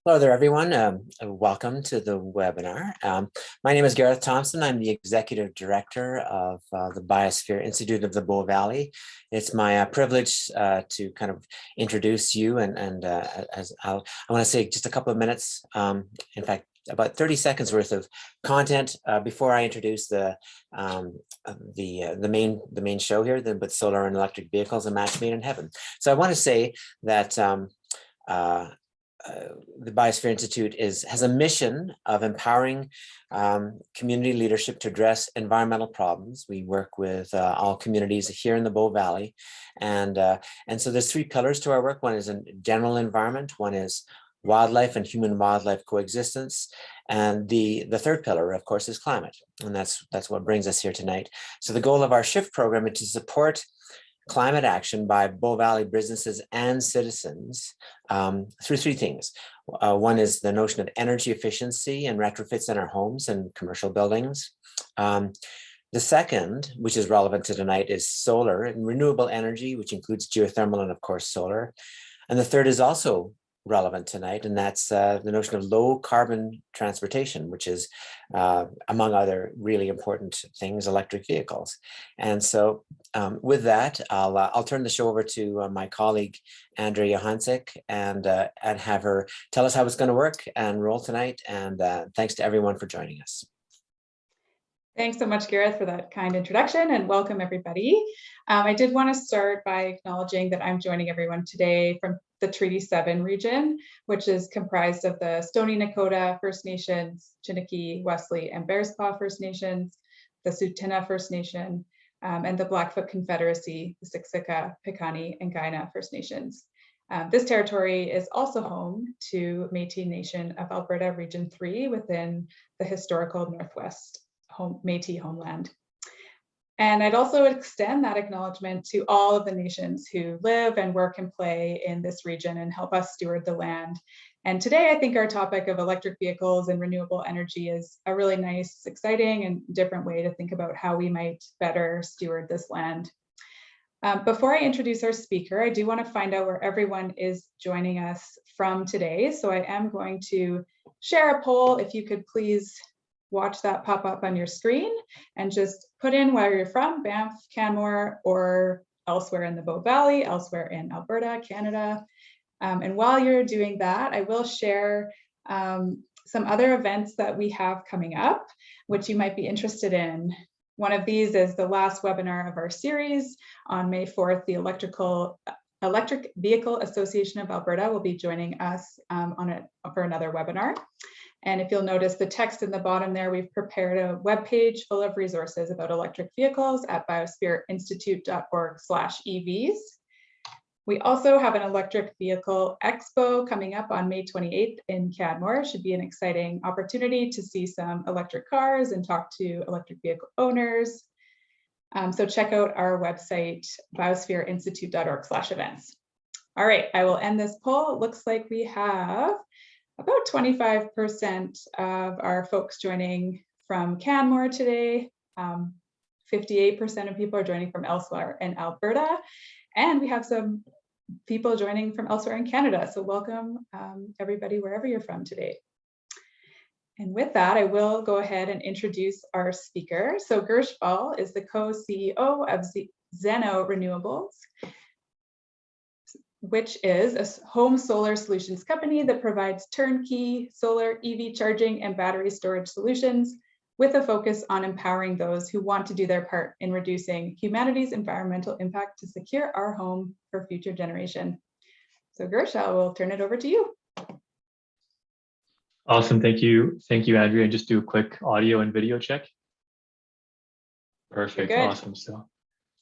Hello there, everyone. Welcome to the webinar. My name is Gareth Thompson. I'm the Executive Director of the Biosphere Institute of the Bow Valley. It's my privilege to kind of introduce you I want to say just a couple of minutes, in fact, about 30 seconds worth of content before I introduce the main show here, with solar and electric vehicles, a match made in heaven. So I want to say that the Biosphere Institute has a mission of empowering community leadership to address environmental problems. We work with all communities here in the Bow Valley. And so there's three pillars to our work. One is in general environment, one is wildlife and human-wildlife coexistence. And the third pillar, of course, is climate. And that's what brings us here tonight. So the goal of our SHIFT program is to support climate action by Bow Valley businesses and citizens through three things. One is the notion of energy efficiency and retrofits in our homes and commercial buildings. The second, which is relevant to tonight, is solar and renewable energy, which includes geothermal and, of course, solar. And the third is also relevant tonight, and that's the notion of low carbon transportation, which is, among other really important things, electric vehicles. And so with that, I'll turn the show over to my colleague, Andrea Johansik, and have her tell us how it's going to work and roll tonight. And thanks to everyone for joining us. Thanks so much, Gareth, for that kind introduction, and welcome everybody. I did want to start by acknowledging that I'm joining everyone today from the Treaty 7 region, which is comprised of the Stoney Nakoda First Nations, Chiniki, Wesley, and Bearspaw First Nations, the Tsuut'ina First Nation, and the Blackfoot Confederacy, the Siksika, Piikani, and Kainai First Nations. This territory is also home to Métis Nation of Alberta Region 3 within the historical Northwest Métis homeland. And I'd also extend that acknowledgement to all of the nations who live and work and play in this region and help us steward the land. And today, I think our topic of electric vehicles and renewable energy is a really nice, exciting, and different way to think about how we might better steward this land. Before I introduce our speaker, I do want to find out where everyone is joining us from today. So I am going to share a poll. If you could please watch that pop up on your screen and just put in where you're from, Banff, Canmore, or elsewhere in the Bow Valley, elsewhere in Alberta, Canada. And while you're doing that, I will share some other events that we have coming up, which you might be interested in. One of these is the last webinar of our series on May 4th. The Electric Vehicle Association of Alberta will be joining us for another webinar. And if you'll notice the text in the bottom there, we've prepared a webpage full of resources about electric vehicles at biospherinstitute.org/EVs. We also have an electric vehicle expo coming up on May 28th in Canmore. Should be an exciting opportunity to see some electric cars and talk to electric vehicle owners. So check out our website, biospherinstitute.org/events. All right, I will end this poll. It looks like we have about 25% of our folks joining from Canmore today. 58% of people are joining from elsewhere in Alberta. And we have some people joining from elsewhere in Canada. So welcome everybody, wherever you're from today. And with that, I will go ahead and introduce our speaker. So Gursh is the co-CEO of Zeno Renewables, which is a home solar solutions company that provides turnkey solar, EV charging, and battery storage solutions with a focus on empowering those who want to do their part in reducing humanity's environmental impact to secure our home for future generation. So Gursh, I will turn it over to you. Awesome, thank you. Thank you, Andrea. And just do a quick audio and video check. Perfect, awesome. So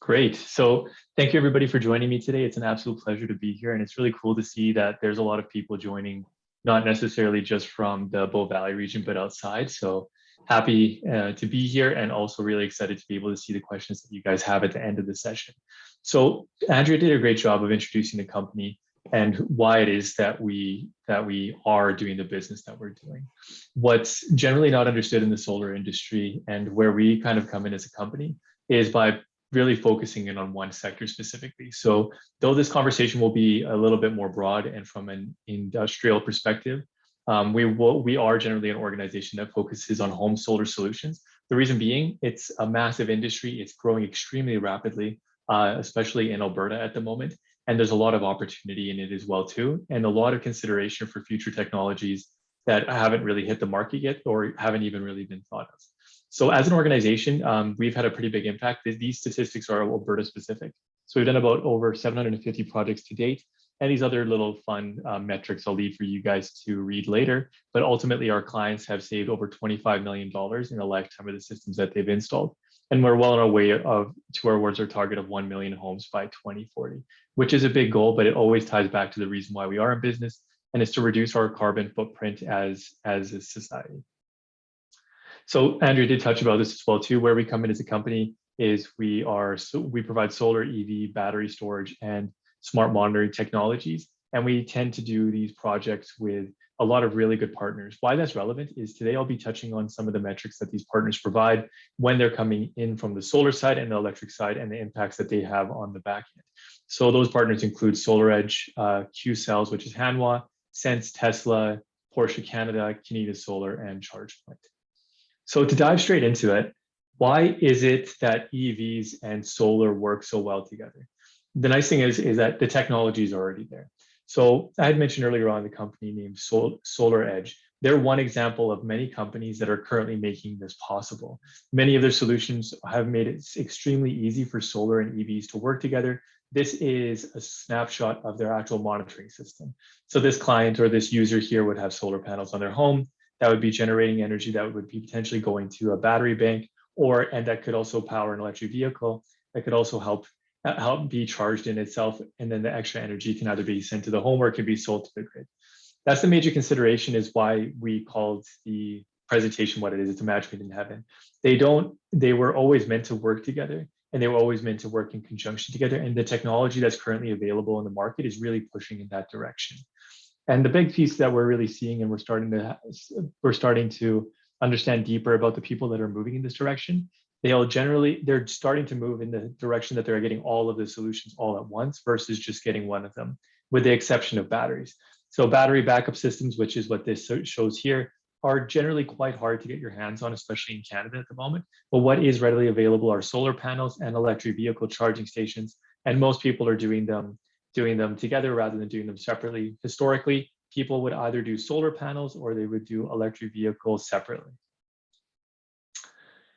great. So thank you everybody for joining me today. It's an absolute pleasure to be here. And it's really cool to see that there's a lot of people joining, not necessarily just from the Bow Valley region, but outside. So happy to be here, and also really excited to be able to see the questions that you guys have at the end of the session. So Andrea did a great job of introducing the company and why it is that we are doing the business that we're doing. What's generally not understood in the solar industry, and where we kind of come in as a company, is by really focusing in on one sector specifically. So though this conversation will be a little bit more broad and from an industrial perspective, We are generally an organization that focuses on home solar solutions. The reason being, it's a massive industry. It's growing extremely rapidly, especially in Alberta at the moment. And there's a lot of opportunity in it as well too, and a lot of consideration for future technologies that haven't really hit the market yet or haven't even really been thought of. So as an organization, we've had a pretty big impact. These statistics are Alberta specific. So we've done about over 750 projects to date. And these other little fun metrics I'll leave for you guys to read later. But ultimately, our clients have saved over $25 million in the lifetime of the systems that they've installed. And we're well on our way towards our target of 1 million homes by 2040, which is a big goal, but it always ties back to the reason why we are in business, and it's to reduce our carbon footprint as a society. So Andrew did touch about this as well too. Where we come in as a company is we provide solar, EV, battery storage, and smart monitoring technologies. And we tend to do these projects with a lot of really good partners. Why that's relevant is today I'll be touching on some of the metrics that these partners provide when they're coming in from the solar side and the electric side, and the impacts that they have on the back end. So those partners include SolarEdge, Q-Cells, which is Hanwha, Sense, Tesla, Porsche Canada, Canada Solar, and ChargePoint. So to dive straight into it, why is it that EVs and solar work so well together? The nice thing is that the technology is already there. So I had mentioned earlier on the company named SolarEdge. They're one example of many companies that are currently making this possible. Many of their solutions have made it extremely easy for solar and EVs to work together. This is a snapshot of their actual monitoring system. So this client or this user here would have solar panels on their home that would be generating energy that would be potentially going to a battery bank, and that could also power an electric vehicle. That could also help be charged in itself, and then the extra energy can either be sent to the home or it can be sold to the grid. That's the major consideration, is why we called the presentation what it is. It's a match made in heaven. They were always meant to work together, and they were always meant to work in conjunction together. And the technology that's currently available in the market is really pushing in that direction. And the big piece that we're really seeing, and we're starting to understand deeper about the people that are moving in this direction, they're starting to move in the direction that they're getting all of the solutions all at once versus just getting one of them, with the exception of batteries. So battery backup systems, which is what this shows here, are generally quite hard to get your hands on, especially in Canada at the moment. But what is readily available are solar panels and electric vehicle charging stations. And most people are doing them together rather than doing them separately. Historically, people would either do solar panels or they would do electric vehicles separately.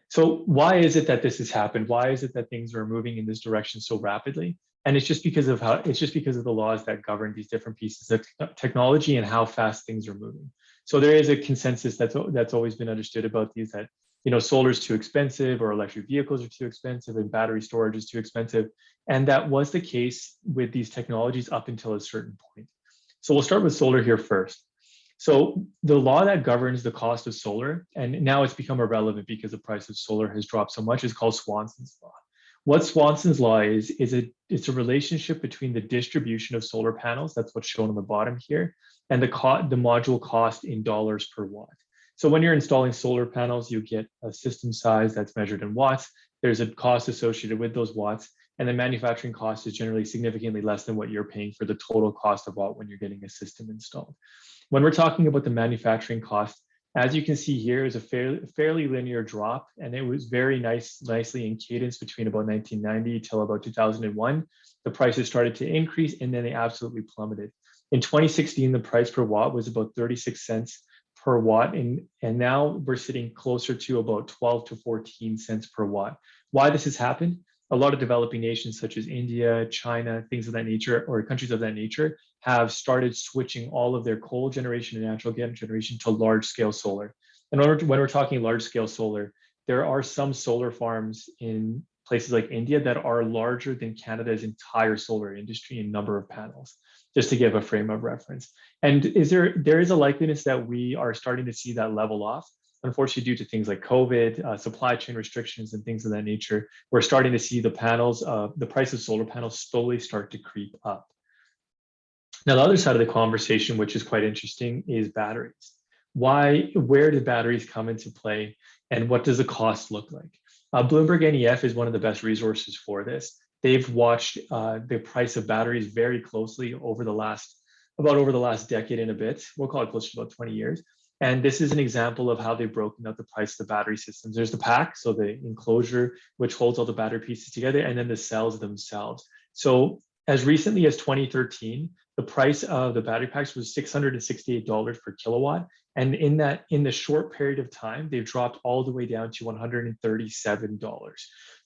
So why is it that this has happened? Why is it that things are moving in this direction so rapidly? And it's just because of the laws that govern these different pieces of technology and how fast things are moving. So there is a consensus that's always been understood about these, that solar is too expensive, or electric vehicles are too expensive, and battery storage is too expensive. And that was the case with these technologies up until a certain point. So we'll start with solar here first. So the law that governs the cost of solar, and now it's become irrelevant because the price of solar has dropped so much, is called Swanson's law. What Swanson's law is it's a relationship between the distribution of solar panels, that's what's shown on the bottom here, and the module cost in dollars per watt. So when you're installing solar panels, you get a system size that's measured in watts. There's a cost associated with those watts, and the manufacturing cost is generally significantly less than what you're paying for the total cost of watt when you're getting a system installed. When we're talking about the manufacturing cost, as you can see here, is a fairly linear drop, and it was very nicely in cadence between about 1990 till about 2001. The prices started to increase, and then they absolutely plummeted. In 2016, the price per watt was about 36 cents per watt, and now we're sitting closer to about 12 to 14 cents per watt. Why this has happened? A lot of developing nations such as India, China, things of that nature, or countries of that nature, have started switching all of their coal generation and natural gas generation to large-scale solar. And when we're talking large-scale solar, there are some solar farms in places like India that are larger than Canada's entire solar industry in number of panels, just to give a frame of reference. And there is a likeliness that we are starting to see that level off. Unfortunately, due to things like COVID, supply chain restrictions, and things of that nature, we're starting to see the price of solar panels slowly start to creep up. Now, the other side of the conversation, which is quite interesting, is batteries. Where do batteries come into play, and what does the cost look like? Bloomberg NEF is one of the best resources for this. They've watched the price of batteries very closely over the last about over the last decade and a bit. We'll call it close to about 20 years. And this is an example of how they've broken out the price of the battery systems. There's the pack, so the enclosure, which holds all the battery pieces together, and then the cells themselves. So as recently as 2013, the price of the battery packs was $668 per kilowatt. And in the short period of time, they've dropped all the way down to $137.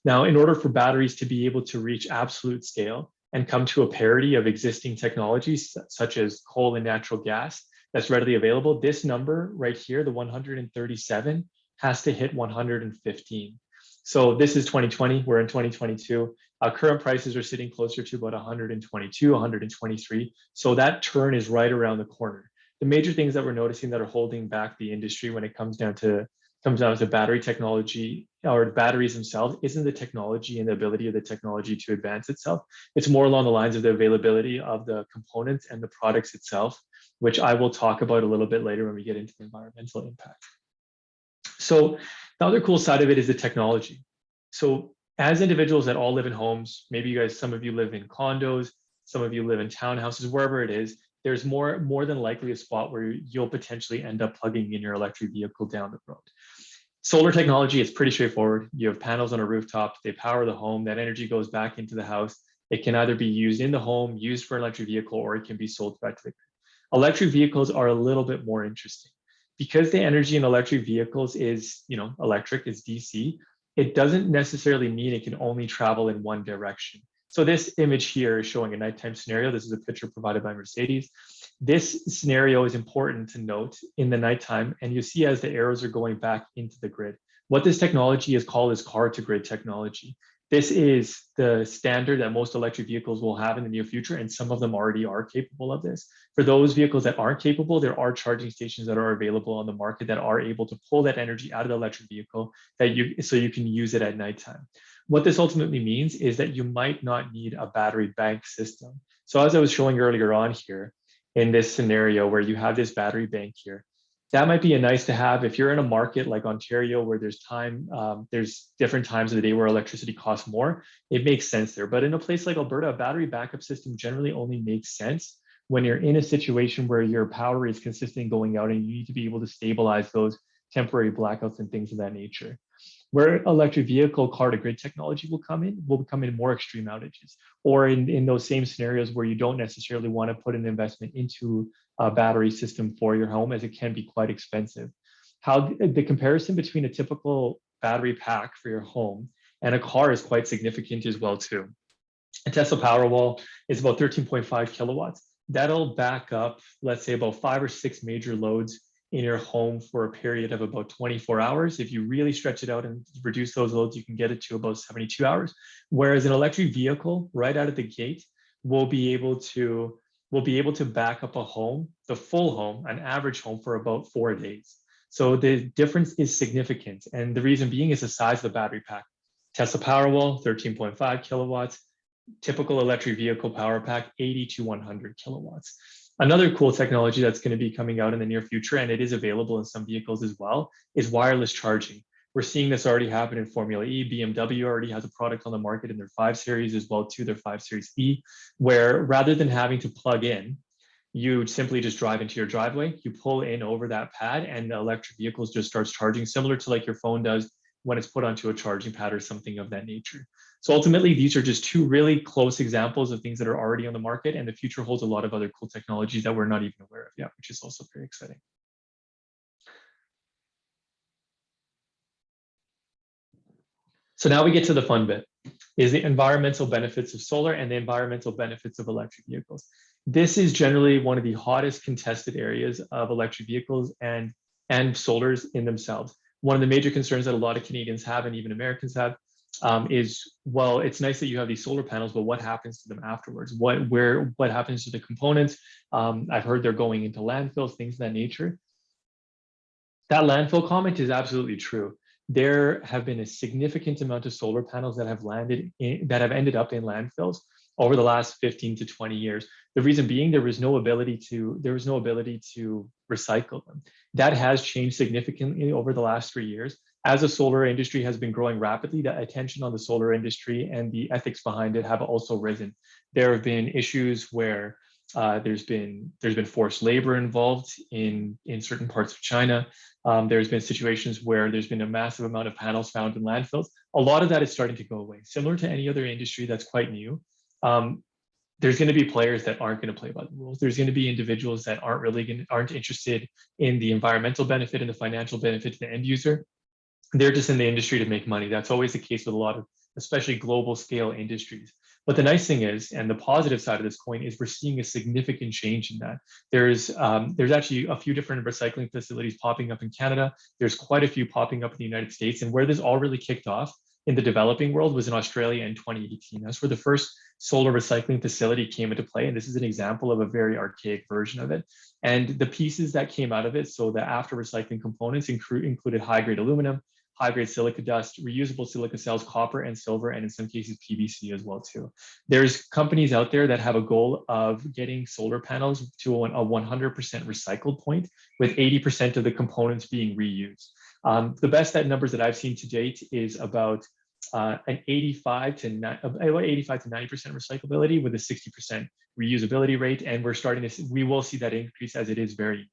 Now, in order for batteries to be able to reach absolute scale and come to a parity of existing technologies, such as coal and natural gas, that's readily available, this number right here, the 137, has to hit 115. So this is 2020, we're in 2022. Current prices are sitting closer to about 122, 123. So that turn is right around the corner. The major things that we're noticing that are holding back the industry when it comes down to battery technology or batteries themselves isn't the technology and the ability of the technology to advance itself. It's more along the lines of the availability of the components and the products itself, which I will talk about a little bit later when we get into the environmental impact. So the other cool side of it is the technology. So as individuals that all live in homes, maybe you guys, some of you live in condos, some of you live in townhouses, wherever it is, there's more than likely a spot where you'll potentially end up plugging in your electric vehicle down the road. Solar technology is pretty straightforward. You have panels on a rooftop, they power the home, that energy goes back into the house. It can either be used in the home, used for an electric vehicle, or it can be sold back to the grid. Electric vehicles are a little bit more interesting. Because the energy in electric vehicles is, electric, is DC, it doesn't necessarily mean it can only travel in one direction. So this image here is showing a nighttime scenario. This is a picture provided by Mercedes. This scenario is important to note in the nighttime, and you see as the arrows are going back into the grid. What this technology is called is car-to-grid technology. This is the standard that most electric vehicles will have in the near future, and some of them already are capable of this. For those vehicles that aren't capable, there are charging stations that are available on the market that are able to pull that energy out of the electric vehicle so you can use it at nighttime. What this ultimately means is that you might not need a battery bank system. So as I was showing earlier on here, in this scenario where you have this battery bank here, that might be a nice to have if you're in a market like Ontario where there's different times of the day where electricity costs more. It makes sense there. But in a place like Alberta, a battery backup system generally only makes sense when you're in a situation where your power is consistently going out and you need to be able to stabilize those temporary blackouts and things of that nature. Where electric vehicle car-to-grid technology will come in more extreme outages, or in those same scenarios where you don't necessarily want to put an investment into a battery system for your home, as it can be quite expensive. How the comparison between a typical battery pack for your home and a car is quite significant as well too. A Tesla Powerwall is about 13.5 kilowatts. That'll back up, let's say, about 5 or 6 major loads in your home for a period of about 24 hours. If you really stretch it out and reduce those loads, you can get it to about 72 hours. Whereas an electric vehicle, right out of the gate, will be able to back up a home, the full home, an average home, for about 4 days. So the difference is significant. And the reason being is the size of the battery pack. Tesla Powerwall, 13.5 kilowatts. Typical electric vehicle power pack, 80 to 100 kilowatts. Another cool technology that's going to be coming out in the near future, and it is available in some vehicles as well, is wireless charging. We're seeing this already happen in Formula E. BMW already has a product on the market in their 5 Series as well too, their 5 Series E, where rather than having to plug in, you simply just drive into your driveway, you pull in over that pad, and the electric vehicles just starts charging, similar to like your phone does when it's put onto a charging pad or something of that nature. So ultimately, these are just 2 really close examples of things that are already on the market, and the future holds a lot of other cool technologies that we're not even aware of yet, which is also very exciting. So now we get to the fun bit, is the environmental benefits of solar and the environmental benefits of electric vehicles. This is generally one of the hottest contested areas of electric vehicles and solars in themselves. One of the major concerns that a lot of Canadians have, and even Americans have, is, well, it's nice that you have these solar panels, but what happens to them afterwards? What happens to the components? I've heard they're going into landfills, things of that nature. That landfill comment is absolutely true. There have been a significant amount of solar panels that have ended up in landfills over the last 15 to 20 years. The reason being, there was no ability to recycle them. That has changed significantly over the last 3 years. As the solar industry has been growing rapidly, the attention on the solar industry and the ethics behind it have also risen. There have been issues where There's been forced labor involved in certain parts of China. There's been situations where there's been a massive amount of panels found in landfills. A lot of that is starting to go away. Similar to any other industry that's quite new, there's going to be players that aren't going to play by the rules. There's going to be individuals that aren't interested in the environmental benefit and the financial benefit to the end user. They're just in the industry to make money. That's always the case with a lot of, especially global scale industries. But the nice thing is, and the positive side of this coin is, we're seeing a significant change in that. There's actually a few different recycling facilities popping up in Canada. There's quite a few popping up in the United States. And where this all really kicked off in the developing world was in Australia in 2018. That's where the first solar recycling facility came into play. And this is an example of a very archaic version of it. And the pieces that came out of it, so the after recycling components included high-grade aluminum, high-grade silica dust, reusable silica cells, copper and silver, and in some cases PVC as well too. There's companies out there that have a goal of getting solar panels to a 100% recycled point, with 80% of the components being reused. The best numbers that I've seen to date is about an 85 to 90% recyclability with a 60% reusability rate, and we will see that increase as it is very new.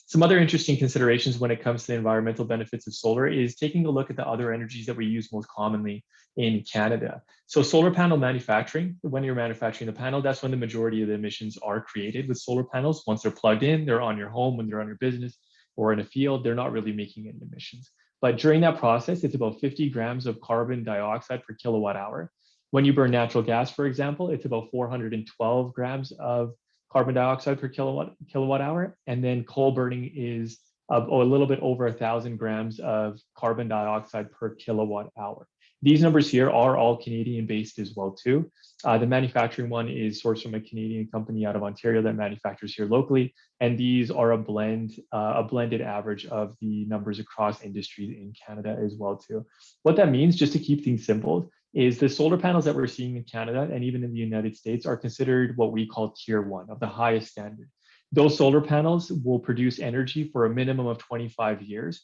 Some other interesting considerations when it comes to the environmental benefits of solar is taking a look at the other energies that we use most commonly in Canada. So solar panel manufacturing, when you're manufacturing the panel, that's when the majority of the emissions are created with solar panels. Once they're plugged in, they're on your home, when they're on your business or in a field, they're not really making any emissions. But during that process, it's about 50 grams of carbon dioxide per kilowatt hour. When you burn natural gas, for example, it's about 412 grams of carbon dioxide per kilowatt hour. And then coal burning is a little bit over 1,000 grams of carbon dioxide per kilowatt hour. These numbers here are all Canadian based as well too. The manufacturing one is sourced from a Canadian company out of Ontario that manufactures here locally. And these are a blended average of the numbers across industries in Canada as well too. What that means, just to keep things simple, is the solar panels that we're seeing in Canada and even in the United States are considered what we call tier 1, of the highest standard. Those solar panels will produce energy for a minimum of 25 years.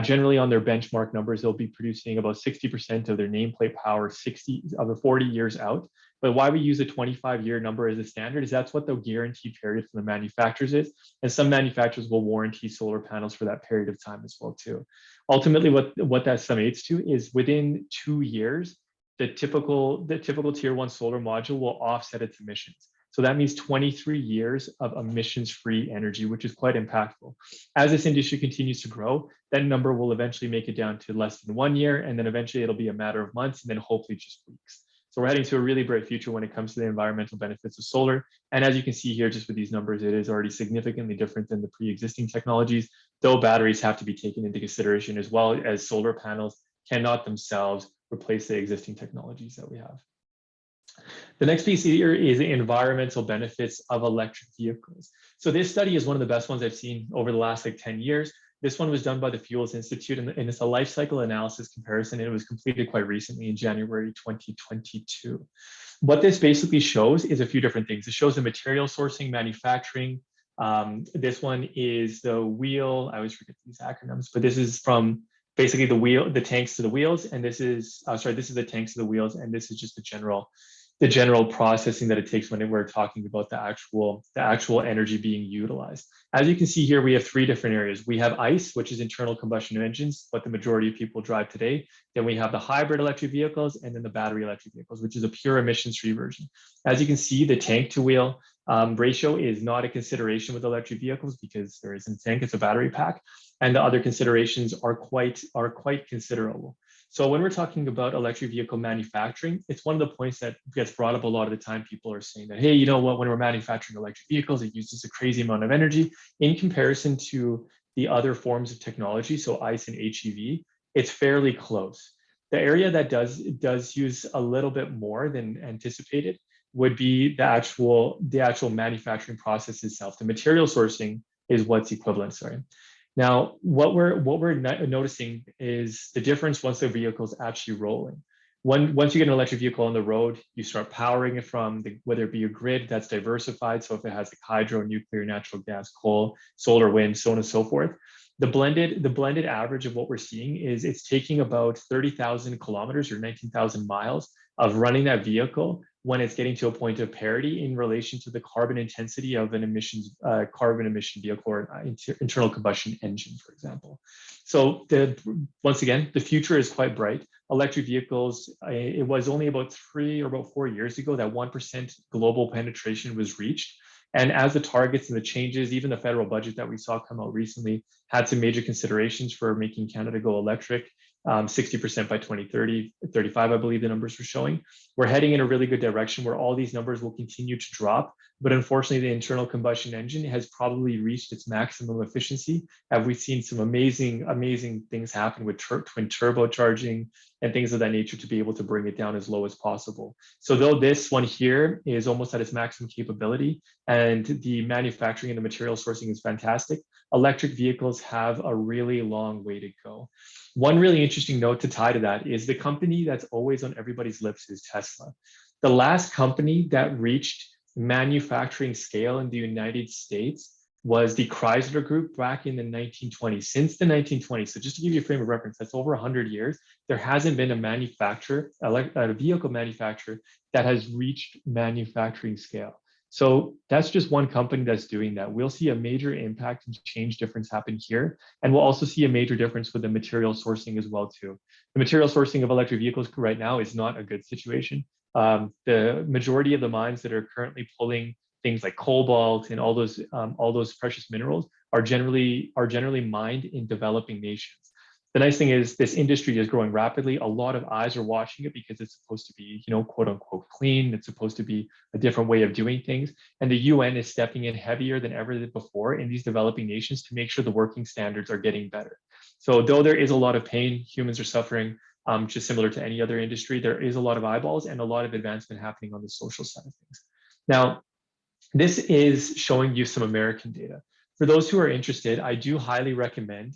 Generally on their benchmark numbers, they'll be producing about 60% of their nameplate power 40 years out. But why we use a 25-year number as a standard is that's what the guarantee period from the manufacturers is. And some manufacturers will warranty solar panels for that period of time as well too. Ultimately, what that summates to is within 2 years, the typical tier 1 solar module will offset its emissions. So that means 23 years of emissions-free energy, which is quite impactful. As this industry continues to grow, that number will eventually make it down to less than 1 year, and then eventually it'll be a matter of months, and then hopefully just weeks. So we're heading to a really bright future when it comes to the environmental benefits of solar. And as you can see here, just with these numbers, it is already significantly different than the pre-existing technologies, though batteries have to be taken into consideration as well, as solar panels cannot themselves replace the existing technologies that we have. The next piece here is the environmental benefits of electric vehicles. So this study is one of the best ones I've seen over the last 10 years. This one was done by the Fuels Institute, and it's a life cycle analysis comparison, and it was completed quite recently in January 2022. What this basically shows is a few different things. It shows the material sourcing, manufacturing. This one is the wheel. I always forget these acronyms, but this is from basically the tanks to the wheels, and this is the tanks to the wheels, and this is just the general processing that it takes when we're talking about the actual energy being utilized. As you can see here, we have 3 different areas. We have ICE, which is internal combustion engines, what the majority of people drive today. Then we have the hybrid electric vehicles, and then the battery electric vehicles, which is a pure emissions-free version. As you can see, the tank to wheel ratio is not a consideration with electric vehicles because there isn't a tank, it's a battery pack. And the other considerations are quite considerable. So when we're talking about electric vehicle manufacturing, it's one of the points that gets brought up a lot of the time. People are saying that, hey, you know what, when we're manufacturing electric vehicles, it uses a crazy amount of energy in comparison to the other forms of technology. So ICE and HEV, it's fairly close. The area that does use a little bit more than anticipated would be the actual manufacturing process itself. The material sourcing is what's equivalent, sorry. Now, what we're noticing is the difference once the vehicle is actually rolling. Once you get an electric vehicle on the road, you start powering it from whether it be a grid that's diversified. So if it has hydro, nuclear, natural gas, coal, solar, wind, so on and so forth. The blended average of what we're seeing is it's taking about 30,000 kilometers or 19,000 miles of running that vehicle when it's getting to a point of parity in relation to the carbon intensity of an carbon emission vehicle or internal combustion engine, for example. So once again, the future is quite bright. Electric vehicles, it was only about 3 or about 4 years ago that 1% global penetration was reached. And as the targets and the changes, even the federal budget that we saw come out recently had some major considerations for making Canada go electric, 60% by 2030, 35, I believe the numbers were showing. We're heading in a really good direction where all these numbers will continue to drop. But unfortunately, the internal combustion engine has probably reached its maximum efficiency. And we've seen some amazing things happen with twin turbocharging and things of that nature to be able to bring it down as low as possible. So though this one here is almost at its maximum capability and the manufacturing and the material sourcing is fantastic, electric vehicles have a really long way to go. One really interesting note to tie to that is the company that's always on everybody's lips is Tesla. The last company that reached manufacturing scale in the United States was the Chrysler Group back in the 1920s. Since the 1920s, so just to give you a frame of reference, that's over 100 years, there hasn't been a vehicle manufacturer that has reached manufacturing scale. So that's just one company that's doing that. We'll see a major impact and change difference happen here. And we'll also see a major difference with the material sourcing as well too. The material sourcing of electric vehicles right now is not a good situation. The majority of the mines that are currently pulling things like cobalt and all those precious minerals are generally mined in developing nations. The nice thing is this industry is growing rapidly. A lot of eyes are watching it because it's supposed to be, quote unquote, clean. It's supposed to be a different way of doing things. And the UN is stepping in heavier than ever before in these developing nations to make sure the working standards are getting better. So though there is a lot of pain, humans are suffering, just similar to any other industry, there is a lot of eyeballs and a lot of advancement happening on the social side of things. Now, this is showing you some American data. For those who are interested, I do highly recommend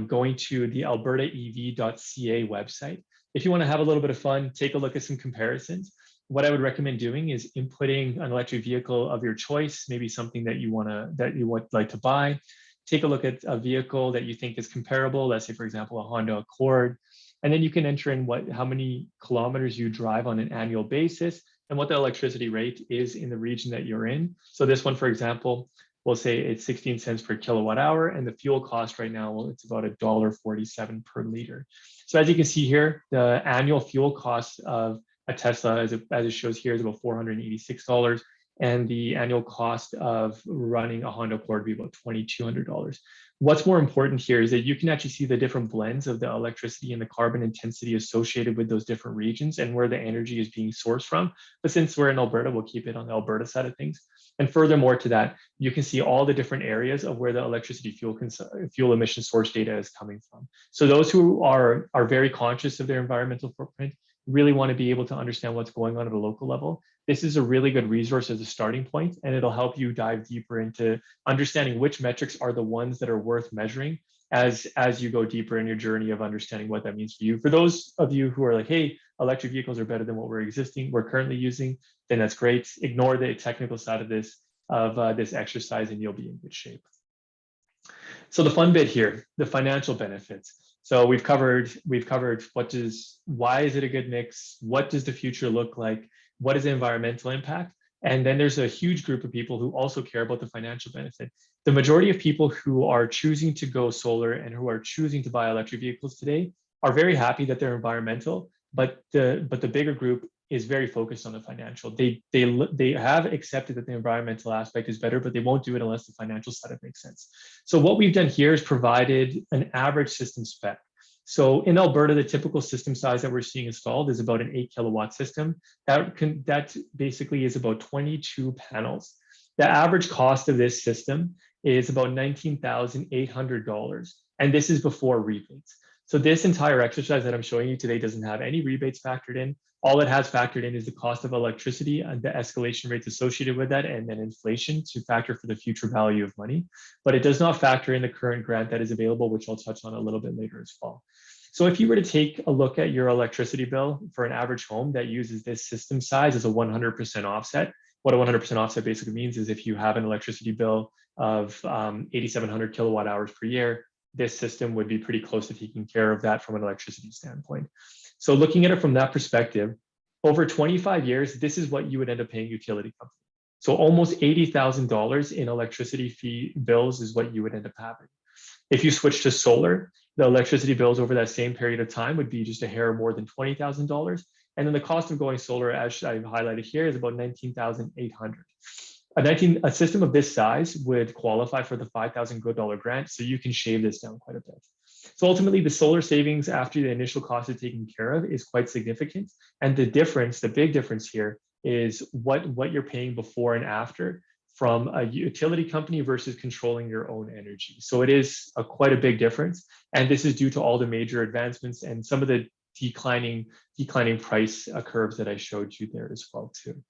going to the albertaev.ca website. If you want to have a little bit of fun, take a look at some comparisons. What I would recommend doing is inputting an electric vehicle of your choice, maybe something that you would like to buy. Take a look at a vehicle that you think is comparable. Let's say, for example, a Honda Accord. And then you can enter in how many kilometers you drive on an annual basis and what the electricity rate is in the region that you're in. So this one, for example, we'll say it's 16 cents per kilowatt hour, and the fuel cost right now, well, it's about $1.47 per liter. So as you can see here, the annual fuel cost of a Tesla, as it shows here, is about $486, and the annual cost of running a Honda Accord would be about $2,200. What's more important here is that you can actually see the different blends of the electricity and the carbon intensity associated with those different regions and where the energy is being sourced from. But since we're in Alberta, we'll keep it on the Alberta side of things. And furthermore to that, you can see all the different areas of where the electricity fuel emission source data is coming from. So those who are very conscious of their environmental footprint really want to be able to understand what's going on at a local level. This is a really good resource as a starting point, and it'll help you dive deeper into understanding which metrics are the ones that are worth measuring as you go deeper in your journey of understanding what that means for you. For those of you who are like, hey, electric vehicles are better than what we're currently using, then that's great. Ignore the technical side of this exercise and you'll be in good shape. So the fun bit here, the financial benefits. So we've covered why is it a good mix? What does the future look like? What is the environmental impact? And then there's a huge group of people who also care about the financial benefit. The majority of people who are choosing to go solar and who are choosing to buy electric vehicles today are very happy that they're environmental, but the bigger group is very focused on the financial. They have accepted that the environmental aspect is better, but they won't do it unless the financial side of it makes sense. So what we've done here is provided an average system spec. So in Alberta, the typical system size that we're seeing installed is about an 8 kilowatt system. That basically is about 22 panels. The average cost of this system is about $19,800, and this is before rebates. So this entire exercise that I'm showing you today doesn't have any rebates factored in. All it has factored in is the cost of electricity and the escalation rates associated with that, and then inflation to factor for the future value of money. But it does not factor in the current grant that is available, which I'll touch on a little bit later as well. So if you were to take a look at your electricity bill for an average home that uses this system size as a 100% offset, what a 100% offset basically means is if you have an electricity bill of 8,700 kilowatt hours per year, this system would be pretty close to taking care of that from an electricity standpoint. So looking at it from that perspective, Over 25 years, this is what you would end up paying utility company. So almost $80,000 in electricity fee bills is what you would end up having. If you switch to solar, the electricity bills over that same period of time would be just a hair more than $20,000. And then the cost of going solar, as I've highlighted here, is about $19,800. A system of this size would qualify for the $5,000 grant, so you can shave this down quite a bit. So ultimately, the solar savings after the initial cost is taken care of is quite significant. And the difference, the big difference here, is what you're paying before and after from a utility company versus controlling your own energy. So it is quite a big difference. And this is due to all the major advancements and some of the declining price curves that I showed you there as well too.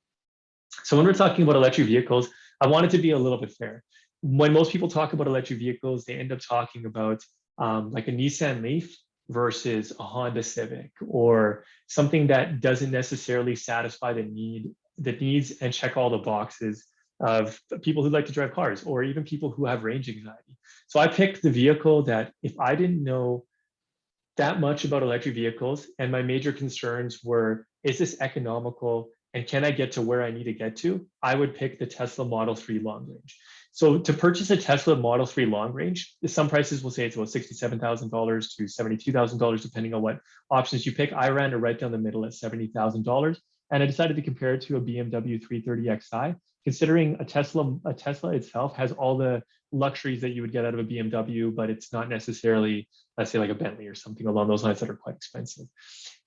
So when we're talking about electric vehicles, I want it to be a little bit fair. When most people talk about electric vehicles, they end up talking about like a Nissan Leaf versus a Honda Civic, or something that doesn't necessarily satisfy the needs and check all the boxes of people who like to drive cars, or even people who have range anxiety. So I picked the vehicle that, if I didn't know that much about electric vehicles and my major concerns were, is this economical and can I get to where I need to get to, I would pick the Tesla Model 3 long range. So to purchase a Tesla Model 3 long range, some prices will say it's about $67,000 to $72,000, depending on what options you pick. I ran it right down the middle at $70,000. And I decided to compare it to a BMW 330xi, considering a Tesla itself has all the luxuries that you would get out of a BMW, but it's not necessarily, let's say, like a Bentley or something along those lines that are quite expensive.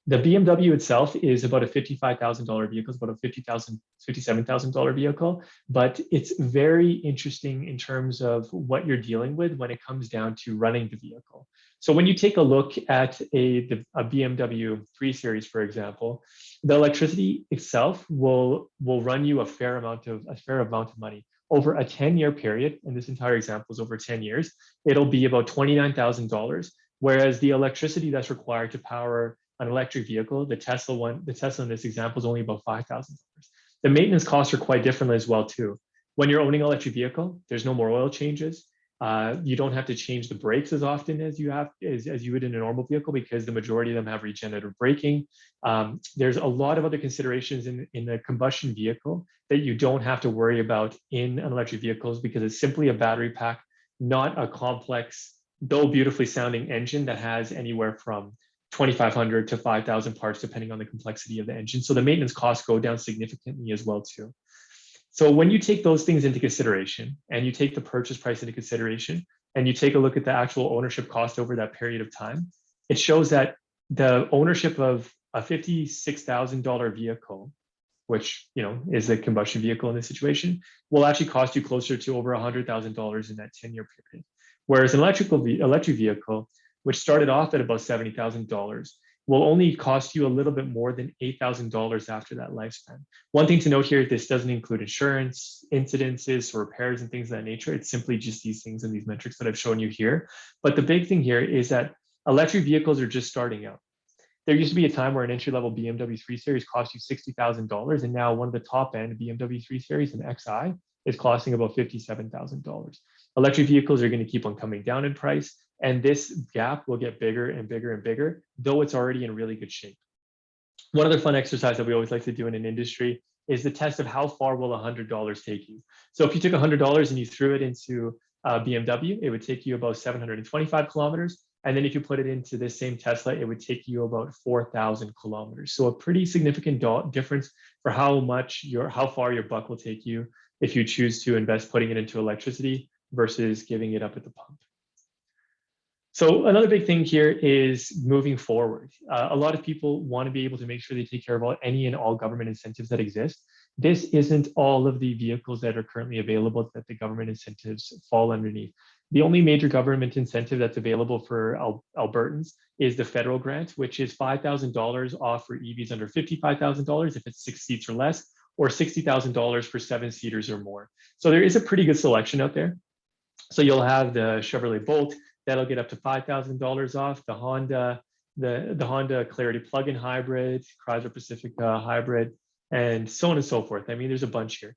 The BMW itself is about a $55,000 vehicle. It's about a $57,000 vehicle, but it's very interesting in terms of what you're dealing with when it comes down to running the vehicle. So when you take a look at a BMW 3 Series, for example, the electricity itself will run you a fair amount of money over a 10-year period. And this entire example is over 10 years. It'll be about $29,000, whereas the electricity that's required to power an electric vehicle, the Tesla in this example is only about $5,000. The maintenance costs are quite different as well too. When you're owning an electric vehicle, there's no more oil changes. You don't have to change the brakes as often as you would in a normal vehicle, because the majority of them have regenerative braking. There's a lot of other considerations in a combustion vehicle that you don't have to worry about in an electric vehicles, because it's simply a battery pack, not a complex, though beautifully sounding engine that has anywhere from 2,500 to 5,000 parts, depending on the complexity of the engine. So the maintenance costs go down significantly as well too. So when you take those things into consideration, and you take the purchase price into consideration, and you take a look at the actual ownership cost over that period of time, it shows that the ownership of a $56,000 vehicle, which is a combustion vehicle in this situation, will actually cost you closer to over $100,000 in that 10-year period. Whereas an electric vehicle, which started off at about $70,000, will only cost you a little bit more than $8,000 after that lifespan. One thing to note here, this doesn't include insurance, incidences, or repairs and things of that nature. It's simply just these things and these metrics that I've shown you here. But the big thing here is that electric vehicles are just starting out. There used to be a time where an entry-level BMW 3 Series cost you $60,000, and now one of the top-end BMW 3 Series, an XI, is costing about $57,000. Electric vehicles are going to keep on coming down in price, and this gap will get bigger and bigger and bigger, though it's already in really good shape. One other fun exercise that we always like to do in an industry is the test of how far will $100 take you. So if you took $100 and you threw it into BMW, it would take you about 725 kilometers. And then if you put it into this same Tesla, it would take you about 4,000 kilometers. So a pretty significant difference for how far your buck will take you if you choose to invest putting it into electricity versus giving it up at the pump. So another big thing here is moving forward. A lot of people want to be able to make sure they take care of any and all government incentives that exist. This isn't all of the vehicles that are currently available that the government incentives fall underneath. The only major government incentive that's available for Albertans is the federal grant, which is $5,000 off for EVs under $55,000 if it's 6 seats or less, or $60,000 for 7 seaters or more. So there is a pretty good selection out there. So you'll have the Chevrolet Bolt, that'll get up to $5,000 off, the Honda Clarity plug-in hybrid, Chrysler Pacifica hybrid, and so on and so forth. I mean, there's a bunch here.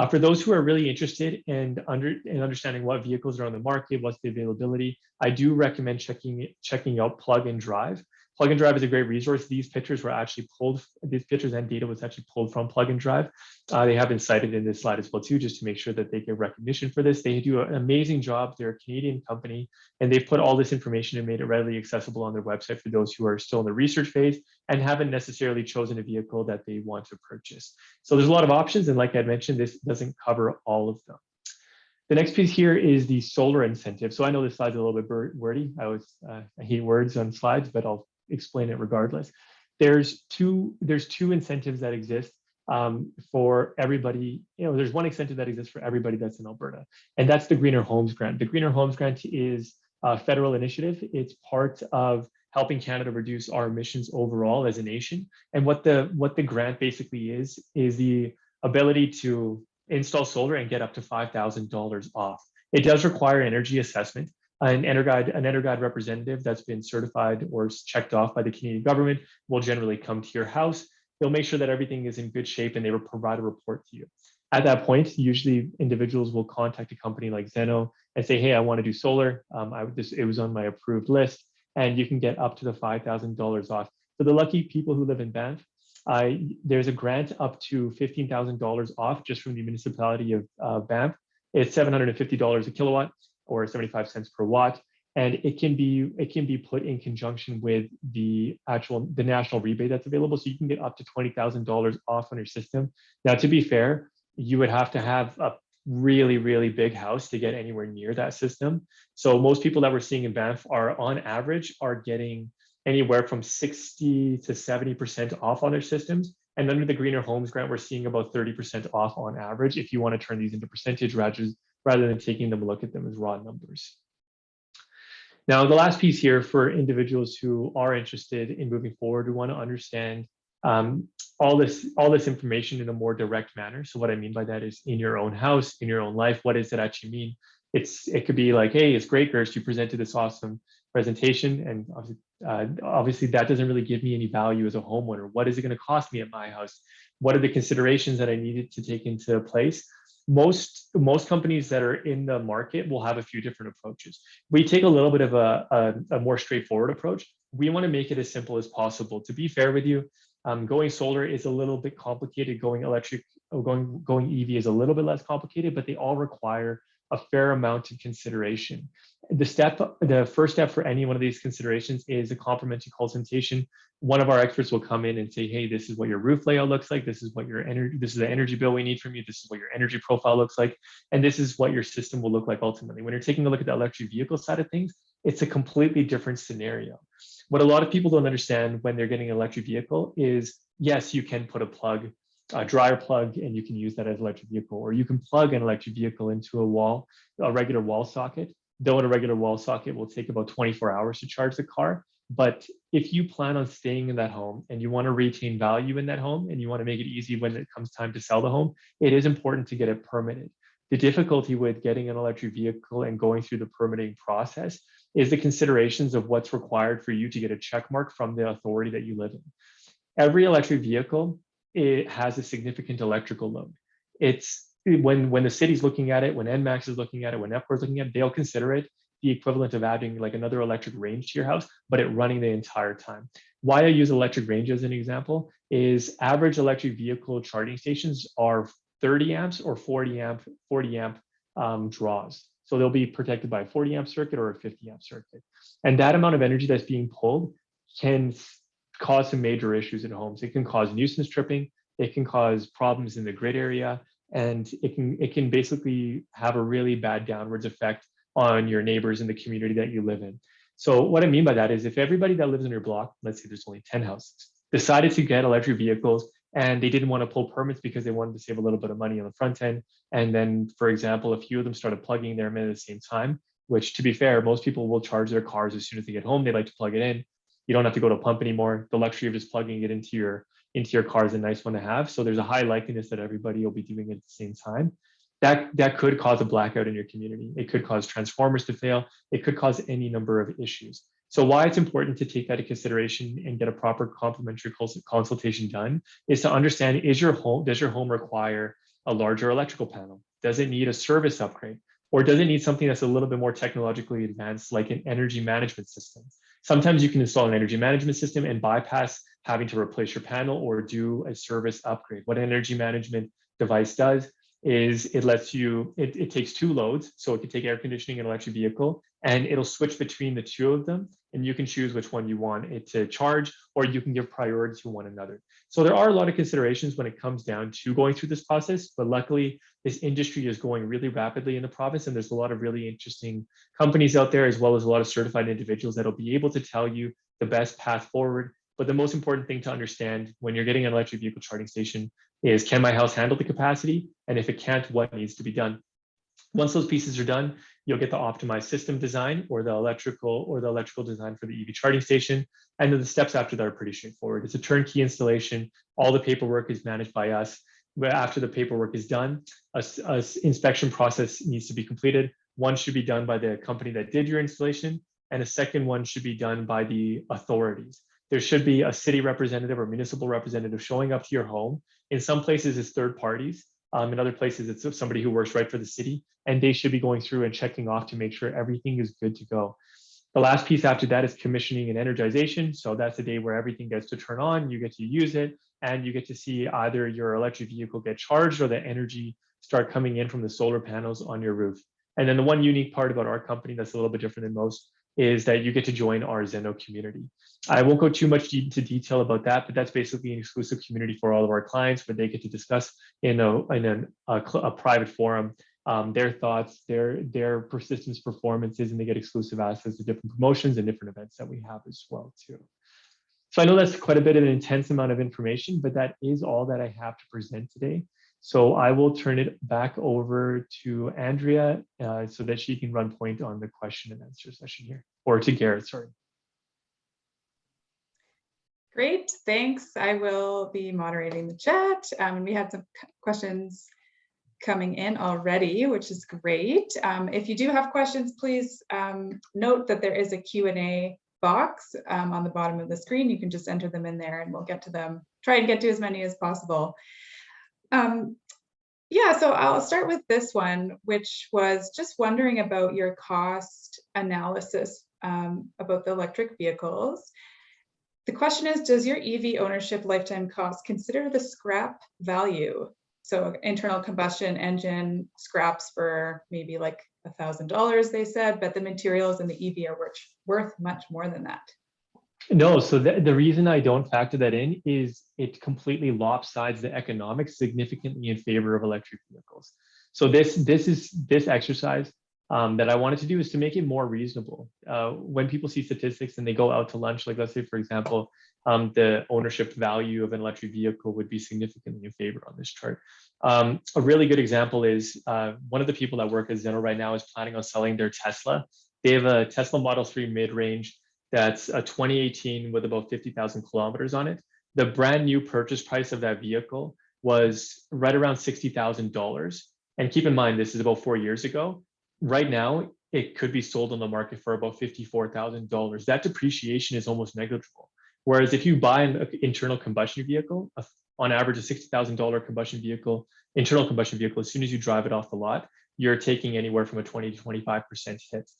For those who are really interested in understanding what vehicles are on the market, what's the availability, I do recommend checking out Plug and Drive. Plug and Drive is a great resource. These pictures and data was actually pulled from Plug and Drive. They have been cited in this slide as well too, just to make sure that they get recognition for this. They do an amazing job. They're a Canadian company, and they've put all this information and made it readily accessible on their website for those who are still in the research phase and haven't necessarily chosen a vehicle that they want to purchase. So there's a lot of options, and like I mentioned, this doesn't cover all of them. The next piece here is the solar incentive. So I know this slide's a little bit wordy. I hate words on slides, but I'll explain it regardless. There's two incentives that exist for everybody. There's one incentive that exists for everybody that's in Alberta, and that's the Greener Homes Grant. The Greener Homes Grant is a federal initiative. It's part of helping Canada reduce our emissions overall as a nation. And what the grant basically is the ability to install solar and get up to $5,000 off. It does require energy assessment. An Energize representative that's been certified or checked off by the Canadian government will generally come to your house. They'll make sure that everything is in good shape and they will provide a report to you. At that point, usually individuals will contact a company like Zeno and say, hey, I want to do solar. It was on my approved list, and you can get up to the $5,000 off. For the lucky people who live in Banff, there's a grant up to $15,000 off just from the municipality of Banff. It's $750 a kilowatt or 75 cents per watt, and it can be put in conjunction with the national rebate that's available. So you can get up to $20,000 off on your system. Now, to be fair, you would have to have a really, really big house to get anywhere near that system. So most people that we're seeing in Banff are on average getting anywhere from 60 to 70% off on their systems. And under the Greener Homes Grant, we're seeing about 30% off on average if you want to turn these into percentage rather than taking them and look at them as raw numbers. Now, the last piece here for individuals who are interested in moving forward, who want to understand all this information in a more direct manner. So what I mean by that is in your own house, in your own life, what does it actually mean? It could be like, hey, it's great, Gursh, you presented this awesome presentation, and obviously that doesn't really give me any value as a homeowner. What is it going to cost me at my house? What are the considerations that I needed to take into place? Most companies that are in the market will have a few different approaches. We take a little bit of a more straightforward approach. We want to make it as simple as possible. To be fair with you, going solar is a little bit complicated. Going electric, going EV is a little bit less complicated, but they all require a fair amount of consideration. The first step for any one of these considerations is a complimentary consultation. One of our experts will come in and say, hey, this is what your roof layout looks like. This is the energy bill we need from you. This is what your energy profile looks like. And this is what your system will look like ultimately. When you're taking a look at the electric vehicle side of things, it's a completely different scenario. What a lot of people don't understand when they're getting an electric vehicle is, yes, you can put a dryer plug, and you can use that as an electric vehicle, or you can plug an electric vehicle into a regular wall socket. Though a regular wall socket will take about 24 hours to charge the car. But if you plan on staying in that home and you want to retain value in that home and you want to make it easy when it comes time to sell the home, it is important to get it permitted. The difficulty with getting an electric vehicle and going through the permitting process is the considerations of what's required for you to get a check mark from the authority that you live in. Every electric vehicle, it has a significant electrical load. It's when the city's looking at it, when NMAX is looking at it, when EPCOR is looking at it, they'll consider it the equivalent of adding like another electric range to your house, but it running the entire time. Why I use electric range as an example is average electric vehicle charging stations are 30 amps or 40 amp draws. So they'll be protected by a 40 amp circuit or a 50 amp circuit. And that amount of energy that's being pulled can cause some major issues in homes. It can cause nuisance tripping. It can cause problems in the grid area. And it can basically have a really bad downwards effect on your neighbors in the community that you live in. So what I mean by that is if everybody that lives in your block, let's say there's only 10 houses, decided to get electric vehicles and they didn't want to pull permits because they wanted to save a little bit of money on the front end. And then, for example, a few of them started plugging their in at the same time, which to be fair, most people will charge their cars as soon as they get home. They like to plug it in. You don't have to go to a pump anymore. The luxury of just plugging it into your car is a nice one to have. So there's a high likeliness that everybody will be doing it at the same time. That could cause a blackout in your community. It could cause transformers to fail. It could cause any number of issues. So why it's important to take that into consideration and get a proper complimentary consultation done is to understand, does your home require a larger electrical panel? Does it need a service upgrade? Or does it need something that's a little bit more technologically advanced, like an energy management system? Sometimes you can install an energy management system and bypass having to replace your panel or do a service upgrade. What an energy management device does is it lets you, it takes two loads. So it can take air conditioning and electric vehicle, and it'll switch between the two of them. And you can choose which one you want it to charge, or you can give priority to one another. So there are a lot of considerations when it comes down to going through this process, but luckily this industry is going really rapidly in the province, and there's a lot of really interesting companies out there, as well as a lot of certified individuals that'll be able to tell you the best path forward. But the most important thing to understand when you're getting an electric vehicle charging station is, can my house handle the capacity? And if it can't, what needs to be done? Once those pieces are done, you'll get the optimized system design or the electrical design for the EV charging station. And then the steps after that are pretty straightforward. It's a turnkey installation. All the paperwork is managed by us. After the paperwork is done, a inspection process needs to be completed. One should be done by the company that did your installation, and a second one should be done by the authorities. There should be a city representative or municipal representative showing up to your home. In some places, it's third parties. In other places, it's somebody who works right for the city, and they should be going through and checking off to make sure everything is good to go. The last piece after that is commissioning and energization. So that's the day where everything gets to turn on, you get to use it, and you get to see either your electric vehicle get charged or the energy start coming in from the solar panels on your roof. And then the one unique part about our company that's a little bit different than most is that you get to join our Zeno community. I won't go too much into detail about that, but that's basically an exclusive community for all of our clients where they get to discuss in a private forum their thoughts, their persistence performances, and they get exclusive access to different promotions and different events that we have as well too. So I know that's quite a bit of an intense amount of information, but that is all that I have to present today. So I will turn it back over to Andrea so that she can run point on the question and answer session here, or to Gareth, sorry. Great, thanks. I will be moderating the chat. And we had some questions coming in already, which is great. If you do have questions, please note that there is a Q&A box on the bottom of the screen. You can just enter them in there and we'll get to them, try and get to as many as possible. Yeah, so I'll start with this one, which was just wondering about your cost analysis about the electric vehicles. The question is, does your EV ownership lifetime cost consider the scrap value? So internal combustion engine scraps for maybe like $1,000, they said, but the materials in the EV are worth much more than that. No, so the reason I don't factor that in is it completely lopsides the economics significantly in favor of electric vehicles. So this exercise that I wanted to do is to make it more reasonable. When people see statistics and they go out to lunch, like let's say, for example, the ownership value of an electric vehicle would be significantly in favor on this chart. A really good example is one of the people that work at Zeno right now is planning on selling their Tesla. They have a Tesla Model 3 mid-range that's a 2018 with about 50,000 kilometers on it. The brand new purchase price of that vehicle was right around $60,000. And keep in mind, this is about 4 years ago. Right now, it could be sold on the market for about $54,000. That depreciation is almost negligible. Whereas if you buy an internal combustion vehicle, on average a $60,000 combustion vehicle, internal combustion vehicle, as soon as you drive it off the lot, you're taking anywhere from a 20 to 25% hit.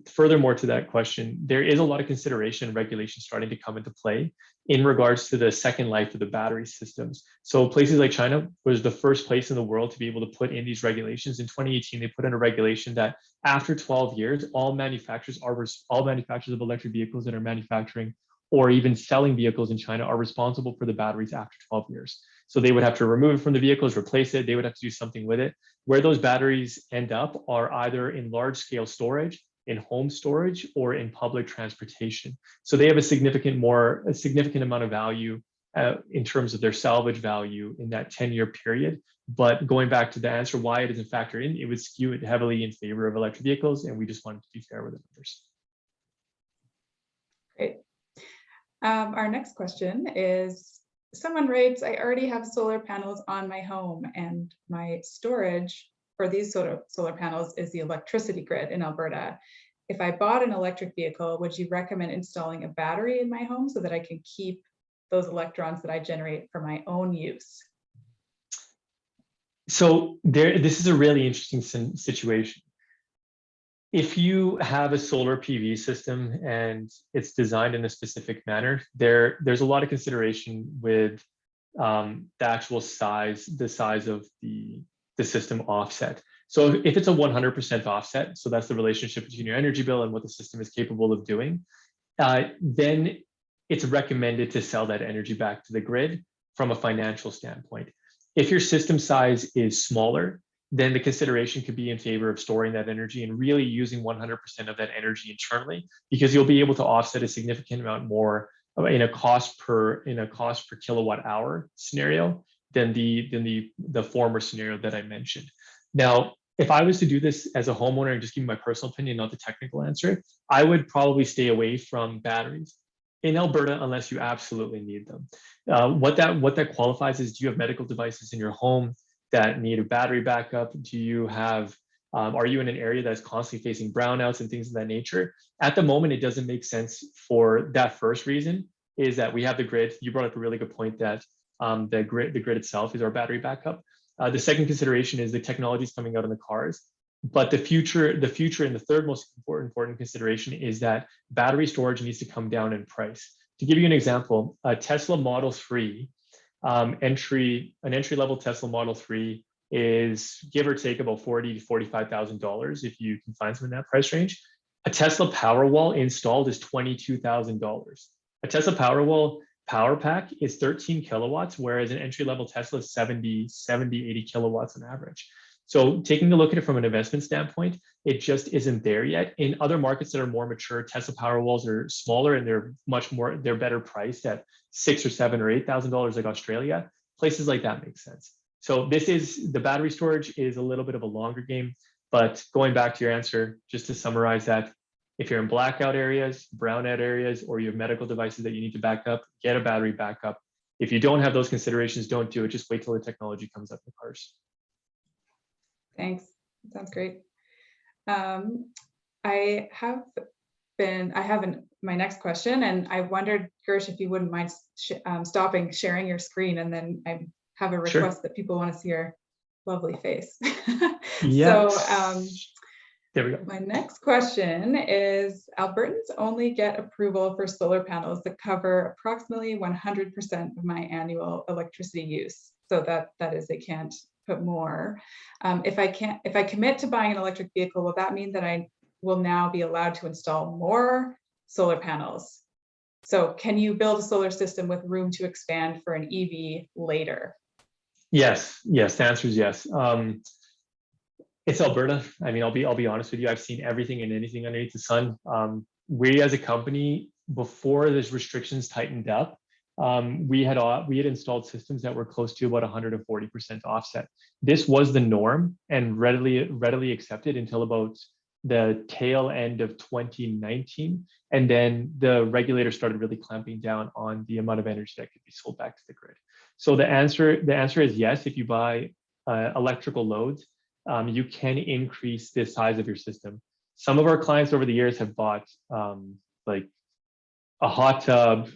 Furthermore to that question, there is a lot of consideration and regulation starting to come into play in regards to the second life of the battery systems. So places like China was the first place in the world to be able to put in these regulations. In 2018, they put in a regulation that after 12 years, all manufacturers of electric vehicles that are manufacturing or even selling vehicles in China are responsible for the batteries after 12 years. So they would have to remove it from the vehicles, replace it, they would have to do something with it. Where those batteries end up are either in large scale storage, in home storage, or in public transportation. So they have a significant amount of value in terms of their salvage value in that 10-year period. But going back to the answer why it isn't factored in, it would skew it heavily in favor of electric vehicles, and we just wanted to be fair with the numbers. Great. Our next question is, someone writes, I already have solar panels on my home and my storage for these solar panels is the electricity grid in Alberta. If I bought an electric vehicle, would you recommend installing a battery in my home so that I can keep those electrons that I generate for my own use? So this is a really interesting situation. if you have a solar PV system and it's designed in a specific manner, there's a lot of consideration with the actual size, the size of the system offset. So if it's a 100% offset, so that's the relationship between your energy bill and what the system is capable of doing, then it's recommended to sell that energy back to the grid from a financial standpoint. If your system size is smaller, then the consideration could be in favor of storing that energy and really using 100% of that energy internally, because you'll be able to offset a significant amount more in a cost per kilowatt hour scenario than the former scenario that I mentioned. Now, if I was to do this as a homeowner and just give you my personal opinion, not the technical answer, I would probably stay away from batteries in Alberta unless you absolutely need them. What that qualifies is, do you have medical devices in your home that need a battery backup? Do you have, are you in an area that's constantly facing brownouts and things of that nature? At the moment, it doesn't make sense for that first reason, is that we have the grid. You brought up a really good point that the grid itself is our battery backup. The second consideration is the technology is coming out in the cars. But the future and the third most important consideration is that battery storage needs to come down in price. To give you an example, a Tesla Model 3, an entry-level Tesla Model 3 is give or take about $40,000 to $45,000 if you can find some in that price range. A Tesla Powerwall installed is $22,000. A Tesla Powerwall power pack is 13 kilowatts, whereas an entry-level Tesla is 70, 80 kilowatts on average. So taking a look at it from an investment standpoint, it just isn't there yet. In other markets that are more mature, Tesla Powerwalls are smaller and they're better priced at $6,000 or $7,000 or $8,000 like Australia. Places like that make sense. So the battery storage is a little bit of a longer game, but going back to your answer, just to summarize that, if you're in blackout areas, brownout areas, or you have medical devices that you need to back up, get a battery backup. If you don't have those considerations, don't do it. Just wait till the technology comes up in the cars. Thanks. Sounds great. I have my next question, and I wondered, Gursh, if you wouldn't mind sharing your screen, and then I have a request Sure. that people want to see your lovely face. Yeah. So there we go. my next question is, Albertans only get approval for solar panels that cover approximately 100% of my annual electricity use. So that is, they can't put more. If I commit to buying an electric vehicle, will that mean that I will now be allowed to install more solar panels? So can you build a solar system with room to expand for an EV later? Yes. The answer is yes. It's Alberta. I mean, I'll be honest with you. I've seen everything and anything underneath the sun. We as a company, before those restrictions tightened up, we had installed systems that were close to about 140% offset. This was the norm and readily accepted until about the tail end of 2019, and then the regulator started really clamping down on the amount of energy that could be sold back to the grid. So the answer is yes. If you buy electrical loads, you can increase the size of your system. Some of our clients over the years have bought like a hot tub,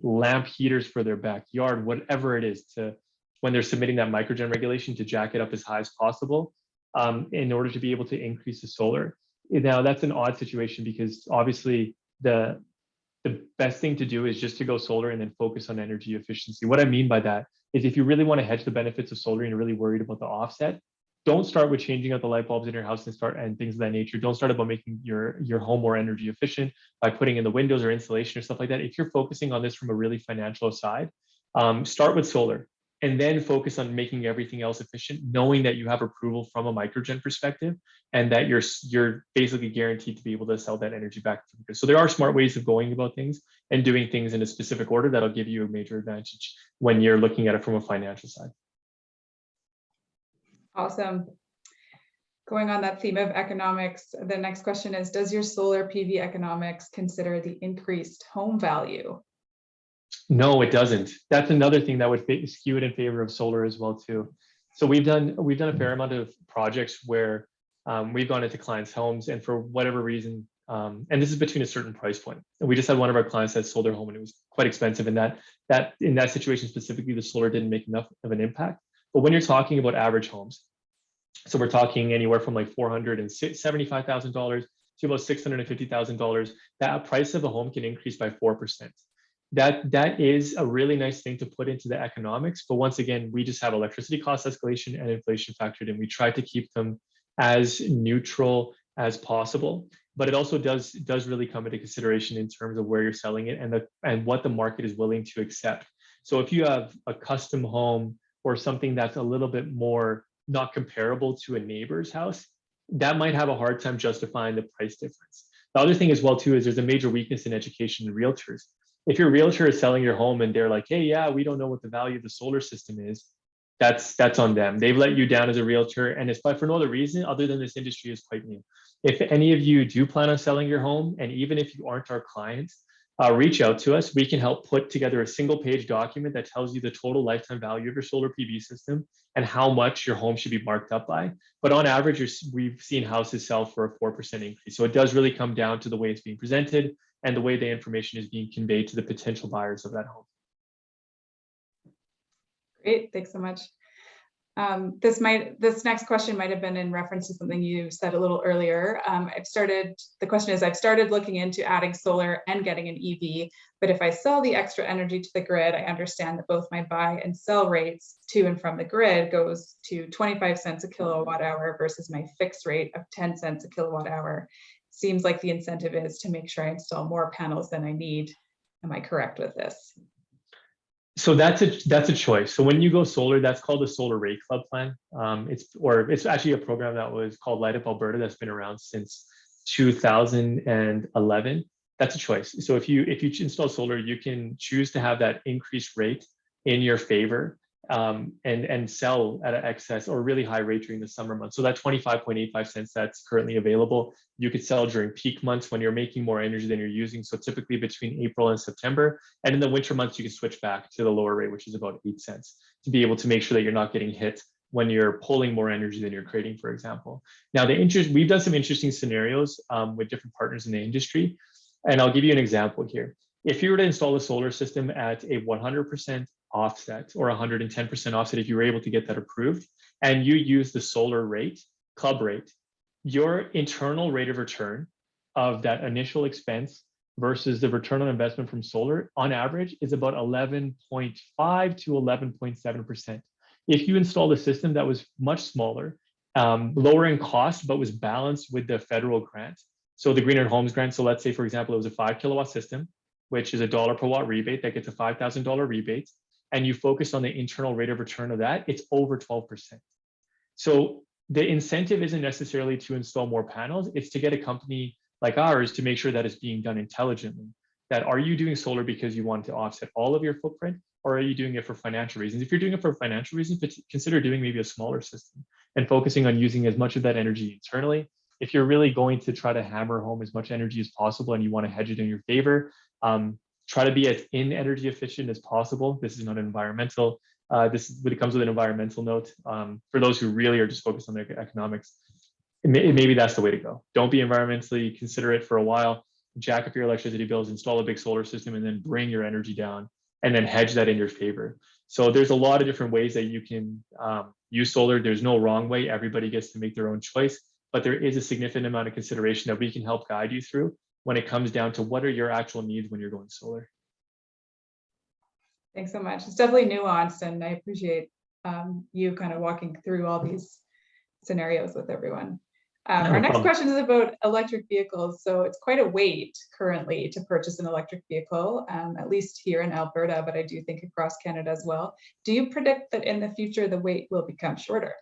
lamp heaters for their backyard, whatever it is, to when they're submitting that microgen regulation to jack it up as high as possible in order to be able to increase the solar. Now that's an odd situation because obviously the best thing to do is just to go solar and then focus on energy efficiency. What I mean by that is if you really want to hedge the benefits of solar and you're really worried about the offset, don't start with changing out the light bulbs in your house and things of that nature. Don't start about making your home more energy efficient by putting in the windows or insulation or stuff like that. If you're focusing on this from a really financial side, start with solar and then focus on making everything else efficient, knowing that you have approval from a microgen perspective and that you're basically guaranteed to be able to sell that energy back to the grid. So there are smart ways of going about things and doing things in a specific order that'll give you a major advantage when you're looking at it from a financial side. Awesome. Going on that theme of economics, the next question is, does your solar PV economics consider the increased home value? No, it doesn't. That's another thing that would skew it in favor of solar as well too. So we've done a fair amount of projects where we've gone into clients' homes and for whatever reason, and this is between a certain price point. And we just had one of our clients that sold their home and it was quite expensive. And that in that situation specifically, the solar didn't make enough of an impact. But when you're talking about average homes, So we're talking anywhere from like $475,000 to about $650,000. That price of a home can increase by 4%. That is a really nice thing to put into the economics. But once again, we just have electricity cost escalation and inflation factored in. We try to keep them as neutral as possible. But it also does really come into consideration in terms of where you're selling it and what the market is willing to accept. So if you have a custom home or something that's a little bit more not comparable to a neighbor's house, that might have a hard time justifying the price difference. The other thing as well too is there's a major weakness in education in realtors. If your realtor is selling your home and they're like, hey, yeah, we don't know what the value of the solar system is, that's on them. They've let you down as a realtor, and it's for no other reason other than this industry is quite new. If any of you do plan on selling your home, and even if you aren't our clients, reach out to us. We can help put together a single page document that tells you the total lifetime value of your solar PV system and how much your home should be marked up by. But on average, we've seen houses sell for a 4% increase. So it does really come down to the way it's being presented and the way the information is being conveyed to the potential buyers of that home. Great, thanks so much. This next question might have been in reference to something you said a little earlier. The question is, I've started looking into adding solar and getting an EV, but if I sell the extra energy to the grid, I understand that both my buy and sell rates to and from the grid goes to 25 cents a kilowatt hour versus my fixed rate of 10 cents a kilowatt hour. Seems like the incentive is to make sure I install more panels than I need. Am I correct with this? So that's a choice. So when you go solar, that's called a solar rate club plan. It's actually a program that was called Light Up Alberta that's been around since 2011. That's a choice. So if you install solar, you can choose to have that increased rate in your favor and sell at an excess or really high rate during the summer months. So that 25.85 cents that's currently available, you could sell during peak months when you're making more energy than you're using. So typically between April and September. And in the winter months, you can switch back to the lower rate, which is about 8 cents, to be able to make sure that you're not getting hit when you're pulling more energy than you're creating, for example. Now, we've done some interesting scenarios with different partners in the industry. And I'll give you an example here. If you were to install a solar system at a 100% offset or 110% offset, if you were able to get that approved, and you use the solar rate, club rate, your internal rate of return of that initial expense versus the return on investment from solar on average is about 11.5 to 11.7%. If you installed a system that was much smaller, lower in cost, but was balanced with the federal grant, so the Greener Homes grant, so let's say, for example, it was a 5 kilowatt system, which is $1 per watt rebate that gets a $5,000 rebate, and you focus on the internal rate of return of that, it's over 12%. So the incentive isn't necessarily to install more panels, it's to get a company like ours to make sure that it's being done intelligently. That are you doing solar because you want to offset all of your footprint, or are you doing it for financial reasons? If you're doing it for financial reasons, consider doing maybe a smaller system and focusing on using as much of that energy internally. If you're really going to try to hammer home as much energy as possible and you want to hedge it in your favor, try to be as energy efficient as possible. This is not environmental. But it comes with an environmental note. For those who really are just focused on their economics, maybe that's the way to go. Don't be environmentally considerate for a while. Jack up your electricity bills, install a big solar system, and then bring your energy down and then hedge that in your favor. So there's a lot of different ways that you can use solar. There's no wrong way. Everybody gets to make their own choice, but there is a significant amount of consideration that we can help guide you through when it comes down to what are your actual needs when you're going solar. Thanks so much. It's definitely nuanced, and I appreciate you kind of walking through all these scenarios with everyone. Our next question is about electric vehicles. So it's quite a wait currently to purchase an electric vehicle, at least here in Alberta, but I do think across Canada as well. Do you predict that in the future the wait will become shorter?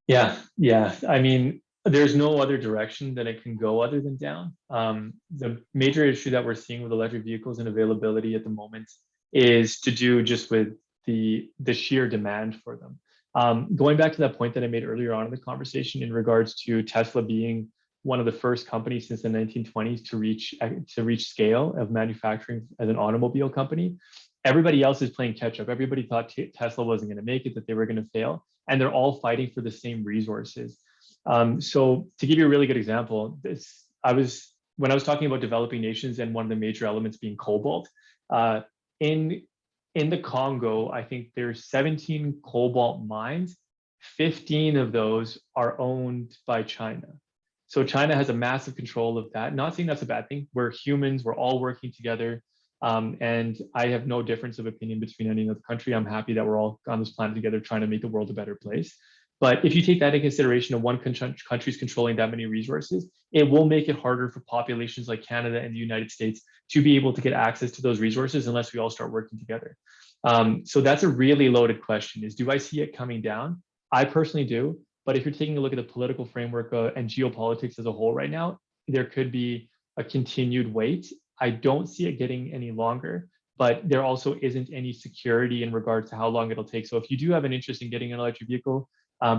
Yeah. I mean, there's no other direction that it can go other than down. The major issue that we're seeing with electric vehicles and availability at the moment is to do just with the sheer demand for them. Going back to that point that I made earlier on in the conversation in regards to Tesla being one of the first companies since the 1920s to reach scale of manufacturing as an automobile company, everybody else is playing catch up. Everybody thought Tesla wasn't going to make it, that they were going to fail, and they're all fighting for the same resources. So to give you a really good example, when I was talking about developing nations and one of the major elements being cobalt, in the Congo, I think there's 17 cobalt mines 15 of those are owned by China. So China has a massive control of that. Not saying that's a bad thing. We're humans, we're all working together. And I have no difference of opinion between any other country. I'm happy that we're all on this planet together trying to make the world a better place. But if you take that into consideration of one country's controlling that many resources, it will make it harder for populations like Canada and the United States to be able to get access to those resources unless we all start working together. So that's a really loaded question, is do I see it coming down? I personally do. But if you're taking a look at the political framework and geopolitics as a whole right now, there could be a continued wait. I don't see it getting any longer, but there also isn't any security in regards to how long it'll take. So if you do have an interest in getting an electric vehicle,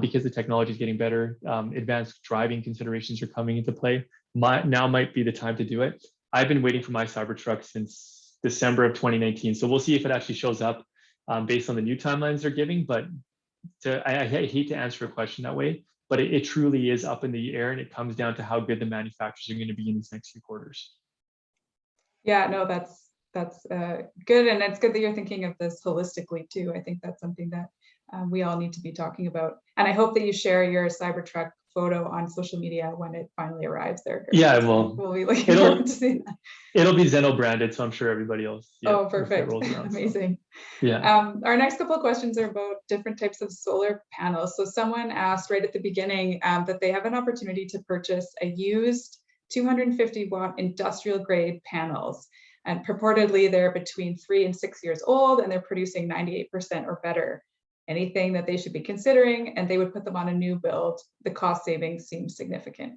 because the technology is getting better, advanced driving considerations are coming into play, now might be the time to do it. I've been waiting for my Cybertruck since December of 2019. So we'll see if it actually shows up based on the new timelines they're giving. But I hate to answer a question that way, but it truly is up in the air, and it comes down to how good the manufacturers are going to be in these next few quarters. Yeah, no, that's good. And it's good that you're thinking of this holistically too. I think that's something that we all need to be talking about. And I hope that you share your Cybertruck photo on social media when it finally arrives there. Yeah, I will. We'll be looking forward to seeing that. It'll be Zeno branded, so I'm sure everybody else. Yeah, oh, perfect. Around, Amazing. So. Yeah. Our next couple of questions are about different types of solar panels. So someone asked right at the beginning that they have an opportunity to purchase a used 250 watt industrial grade panels. And purportedly they're between 3 and 6 years old and they're producing 98% or better. Anything that they should be considering, and they would put them on a new build, the cost savings seems significant.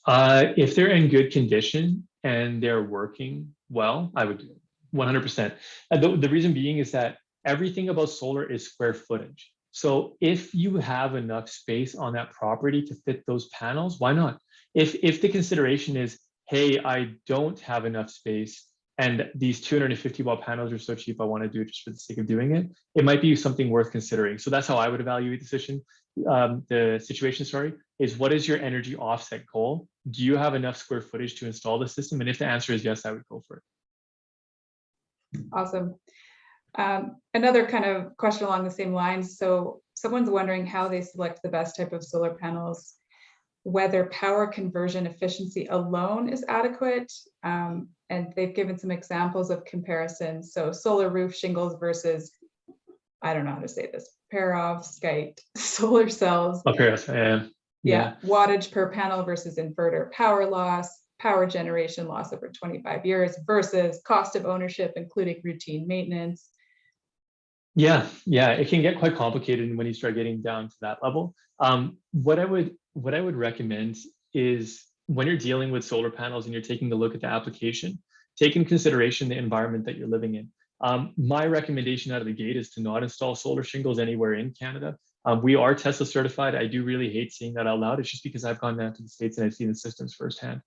If they're in good condition and they're working well, I would do it 100%. The reason being is that everything about solar is square footage. So if you have enough space on that property to fit those panels, why not? If the consideration is, hey, I don't have enough space and these 250 watt panels are so cheap, I want to do it just for the sake of doing it, it might be something worth considering. So that's how I would evaluate the situation, is what is your energy offset goal? Do you have enough square footage to install the system? And if the answer is yes, I would go for it. Awesome. Another kind of question along the same lines. So someone's wondering how they select the best type of solar panels, whether power conversion efficiency alone is adequate. And they've given some examples of comparisons. So solar roof shingles versus, I don't know how to say this, perovskite solar cells. Oh, perovskite, yeah. Wattage per panel versus inverter power loss, power generation loss over 25 years versus cost of ownership, including routine maintenance. Yeah, it can get quite complicated when you start getting down to that level. What I would recommend is when you're dealing with solar panels and you're taking a look at the application, take into consideration the environment that you're living in. My recommendation out of the gate is to not install solar shingles anywhere in Canada. We are Tesla certified. I do really hate saying that out loud. It's just because I've gone down to the States and I've seen the systems firsthand.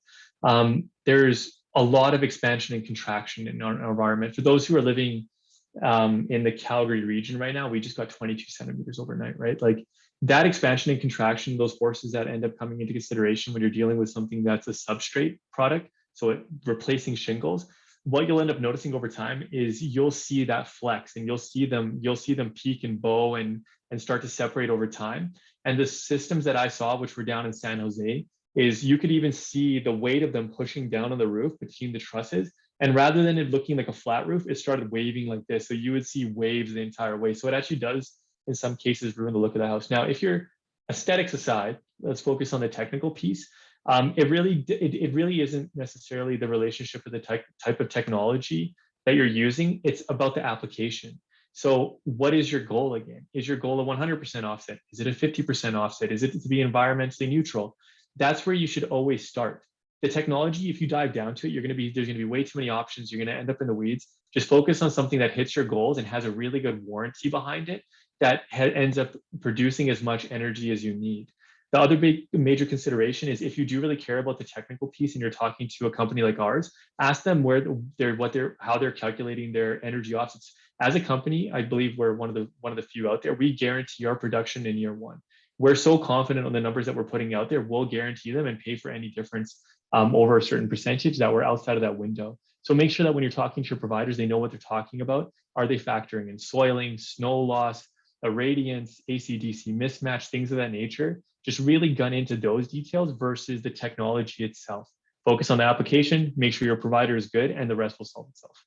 There's a lot of expansion and contraction in our environment. For those who are living in the Calgary region right now, we just got 22 centimeters overnight, right? Like that expansion and contraction, those forces that end up coming into consideration when you're dealing with something that's a substrate product, so replacing shingles, what you'll end up noticing over time is you'll see that flex and you'll see them peak and bow and start to separate over time. And the systems that I saw, which were down in San Jose, is you could even see the weight of them pushing down on the roof between the trusses. And rather than it looking like a flat roof, it started waving like this. So you would see waves the entire way. So it actually does, in some cases, ruin the look of the house. Now, if you're aesthetics aside, let's focus on the technical piece. It really isn't necessarily the relationship with the type of technology that you're using. It's about the application. So what is your goal again? Is your goal a 100% offset? Is it a 50% offset? Is it to be environmentally neutral? That's where you should always start. The technology, if you dive down to it, there's going to be way too many options. You're going to end up in the weeds. Just focus on something that hits your goals and has a really good warranty behind it that ends up producing as much energy as you need. The other big major consideration is if you do really care about the technical piece and you're talking to a company like ours, ask them how they're calculating their energy offsets. As a company, I believe we're one of the few out there. We guarantee our production in year one. We're so confident on the numbers that we're putting out there, we'll guarantee them and pay for any difference over a certain percentage that we're outside of that window. So make sure that when you're talking to your providers, they know what they're talking about. Are they factoring in soiling, snow loss, irradiance, AC/DC mismatch, things of that nature. Just really gun into those details versus the technology itself. Focus on the application, make sure your provider is good, and the rest will solve itself.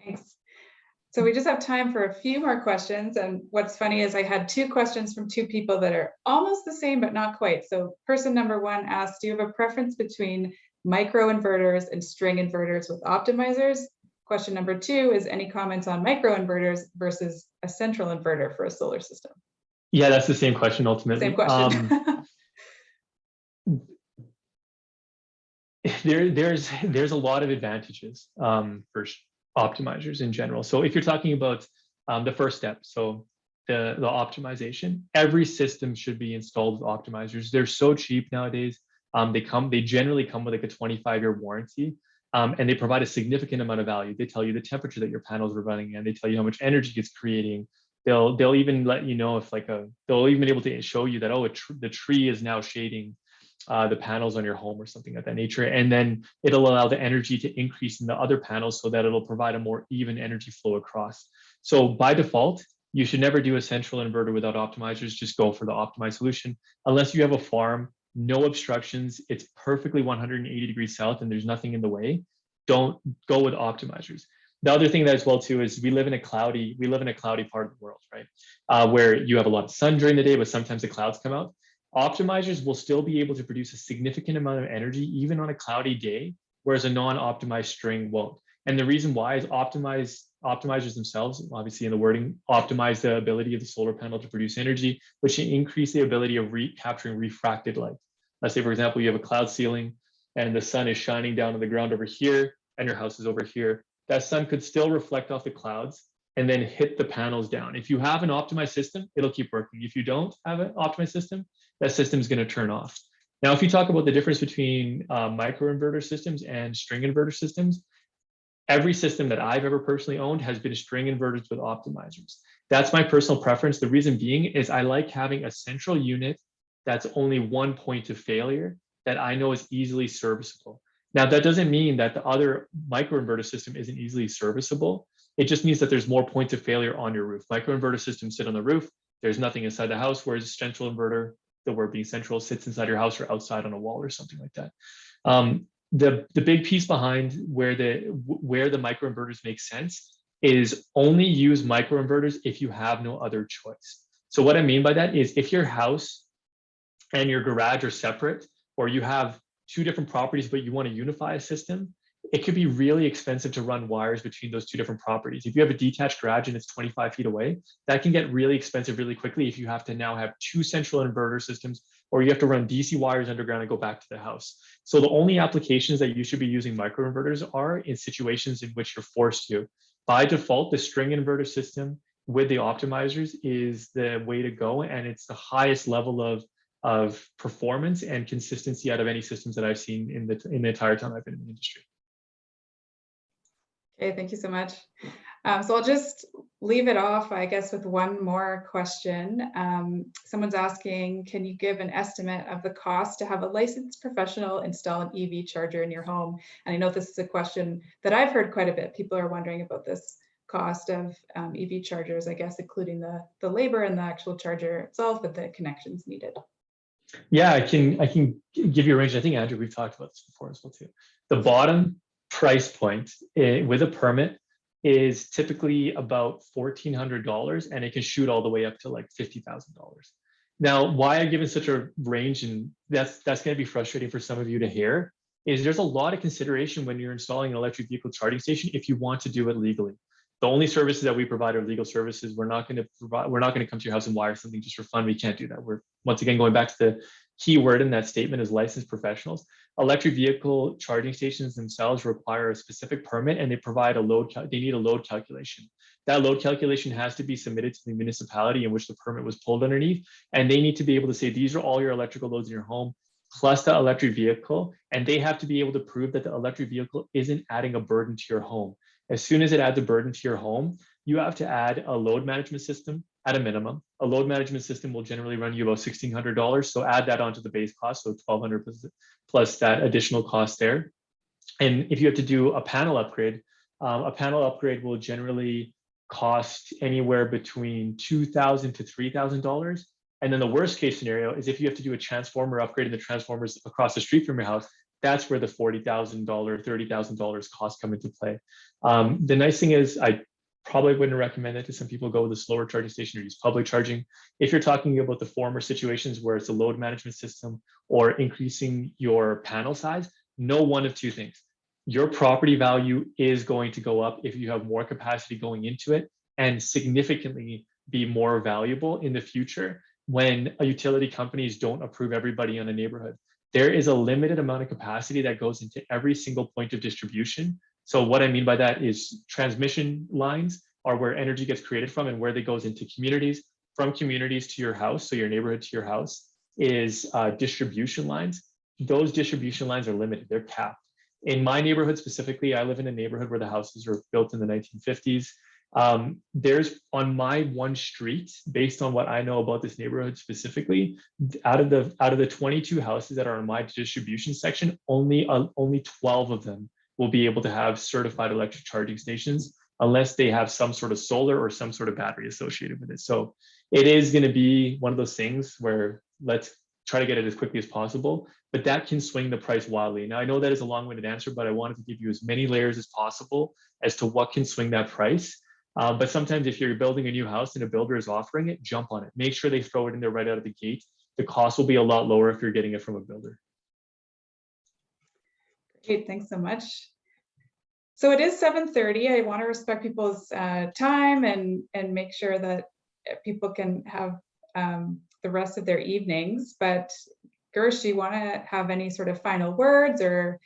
Thanks. So we just have time for a few more questions. And what's funny is I had 2 questions from 2 people that are almost the same, but not quite. So person number 1 asked, do you have a preference between microinverters and string inverters with optimizers? Question number 2 is any comments on microinverters versus a central inverter for a solar system? Yeah, that's the same question ultimately. Same question. There's a lot of advantages for optimizers in general. So if you're talking about the first step, so the optimization, every system should be installed with optimizers. They're so cheap nowadays. They generally come with like a 25-year warranty, and they provide a significant amount of value. They tell you the temperature that your panels are running in. They tell you how much energy it's creating. They'll even let you know if they'll even be able to show you that, oh, the tree is now shading the panels on your home or something of that nature. And then it'll allow the energy to increase in the other panels so that it'll provide a more even energy flow across. So by default, you should never do a central inverter without optimizers. Just go for the optimized solution. Unless you have a farm, no obstructions, it's perfectly 180 degrees south and there's nothing in the way, don't go with optimizers. The other thing that as well too is we live in a cloudy part of the world, right? Where you have a lot of sun during the day, but sometimes the clouds come out. Optimizers will still be able to produce a significant amount of energy even on a cloudy day, whereas a non-optimized string won't. And the reason why is optimizers themselves, obviously in the wording, optimize the ability of the solar panel to produce energy, which increase the ability of capturing refracted light. Let's say, for example, you have a cloud ceiling and the sun is shining down on the ground over here and your house is over here. That sun could still reflect off the clouds and then hit the panels down. If you have an optimized system, it'll keep working. If you don't have an optimized system, that system is going to turn off. Now, if you talk about the difference between microinverter systems and string inverter systems, every system that I've ever personally owned has been string inverters with optimizers. That's my personal preference. The reason being is I like having a central unit that's only one point of failure that I know is easily serviceable. Now, that doesn't mean that the other microinverter system isn't easily serviceable. It just means that there's more points of failure on your roof. Microinverter systems sit on the roof. There's nothing inside the house, whereas a central inverter, the word being central, sits inside your house or outside on a wall or something like that. The big piece behind where the microinverters make sense is only use microinverters if you have no other choice. So what I mean by that is if your house and your garage are separate, or you have 2 different properties, but you want to unify a system, it could be really expensive to run wires between those 2 different properties. If you have a detached garage and it's 25 feet away, that can get really expensive really quickly if you have to now have 2 central inverter systems, or you have to run DC wires underground and go back to the house. So the only applications that you should be using microinverters are in situations in which you're forced to. By default, the string inverter system with the optimizers is the way to go, and it's the highest level of performance and consistency out of any systems that I've seen in the entire time I've been in the industry. Okay, thank you so much. So I'll just leave it off, I guess, with one more question. Someone's asking, can you give an estimate of the cost to have a licensed professional install an EV charger in your home? And I know this is a question that I've heard quite a bit. People are wondering about this cost of EV chargers, I guess, including the labor and the actual charger itself and the connections needed. Yeah, I can give you a range. I think, Andrew, we've talked about this before as well too. The bottom price point with a permit is typically about $1,400, and it can shoot all the way up to like $50,000. Now, why I've given such a range, and that's going to be frustrating for some of you to hear, is there's a lot of consideration when you're installing an electric vehicle charging station if you want to do it legally. The only services that we provide are legal services. We're not going to come to your house and wire something just for fun. We can't do that. We're, once again, going back to the key word in that statement is licensed professionals. Electric vehicle charging stations themselves require a specific permit, and they provide they need a load calculation. That load calculation has to be submitted to the municipality in which the permit was pulled underneath, and they need to be able to say, these are all your electrical loads in your home, plus the electric vehicle, and they have to be able to prove that the electric vehicle isn't adding a burden to your home. As soon as it adds a burden to your home, you have to add a load management system at a minimum. A load management system will generally run you about $1,600. So add that onto the base cost, so $1,200 plus that additional cost there. And if you have to do a panel upgrade will generally cost anywhere between $2,000 to $3,000. And then the worst case scenario is if you have to do a transformer upgrade and the transformers across the street from your house, that's where the $40,000, $30,000 costs come into play. The nice thing is I probably wouldn't recommend it to some people. Go with a slower charging station or use public charging. If you're talking about the former situations where it's a load management system or increasing your panel size, know one of two things. Your property value is going to go up if you have more capacity going into it, and significantly be more valuable in the future when utility companies don't approve everybody in a neighborhood. There is a limited amount of capacity that goes into every single point of distribution. So what I mean by that is transmission lines are where energy gets created from, and where they goes into communities, from communities to your house, so your neighborhood to your house, is distribution lines. Those distribution lines are limited, they're capped. In my neighborhood specifically, I live in a neighborhood where the houses were built in the 1950s. There's on my one street, based on what I know about this neighborhood specifically, out of the 22 houses that are in my distribution section, only 12 of them will be able to have certified electric charging stations, unless they have some sort of solar or some sort of battery associated with it. So it is going to be one of those things where let's try to get it as quickly as possible, but that can swing the price wildly. Now, I know that is a long-winded answer, but I wanted to give you as many layers as possible as to what can swing that price. But sometimes if you're building a new house and a builder is offering it, jump on it. Make sure they throw it in there right out of the gate. The cost will be a lot lower if you're getting it from a builder. Great, thanks so much. So it is 7:30. I want to respect people's time and make sure that people can have the rest of their evenings. But Gursh, do you want to have any sort of final words, or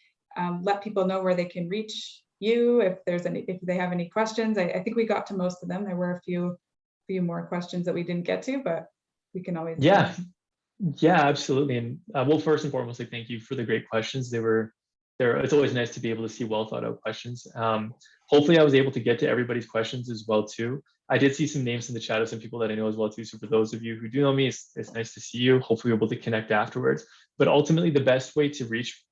let people know where they can reach you if they have any questions? I think we got to most of them. There were a few more questions that we didn't get to, but we can always. Yeah, absolutely. And well, first and foremost, thank you for the great questions. It's always nice to be able to see well thought out questions. Hopefully I was able to get to everybody's questions as well too. I did see some names in the chat of some people that I know as well too. So for those of you who do know me, it's nice to see you. Hopefully we're able to connect afterwards. But ultimately the best way to reach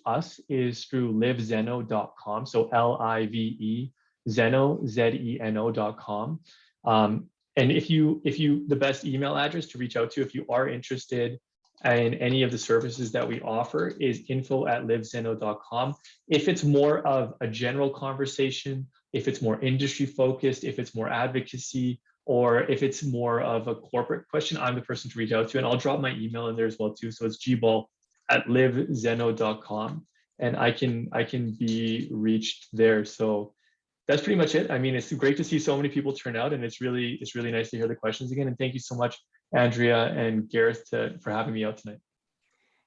us is through livezeno.com. So LIVE Zeno, ZENO.com. And if you the best email address to reach out to if you are interested in any of the services that we offer is info@livezeno.com. If it's more of a general conversation, if it's more industry focused, if it's more advocacy, or if it's more of a corporate question, I'm the person to reach out to, and I'll drop my email in there as well too. So it's gball@livezeno.com, and I can be reached there. So that's pretty much it. I mean, it's great to see so many people turn out, and it's really nice to hear the questions again. And thank you so much, Andrea and Gareth, for having me out tonight.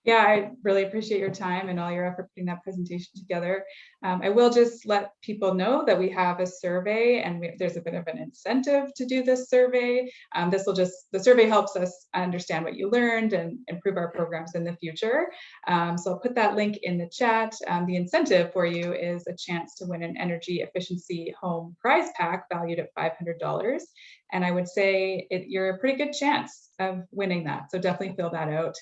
Yeah, I really appreciate your time and all your effort putting that presentation together. I will just let people know that we have a survey, and there's a bit of an incentive to do this survey. The survey helps us understand what you learned and improve our programs in the future. So I'll put that link in the chat. The incentive for you is a chance to win an energy efficiency home prize pack valued at $500. And I would say you're a pretty good chance of winning that. So definitely fill that out.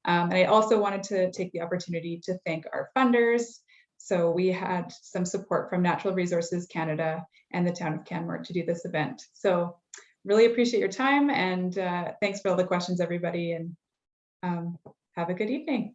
And I also wanted to take the opportunity to thank our funders. So we had some support from Natural Resources Canada and the Town of Canmore to do this event. So really appreciate your time, and thanks for all the questions, everybody, and have a good evening.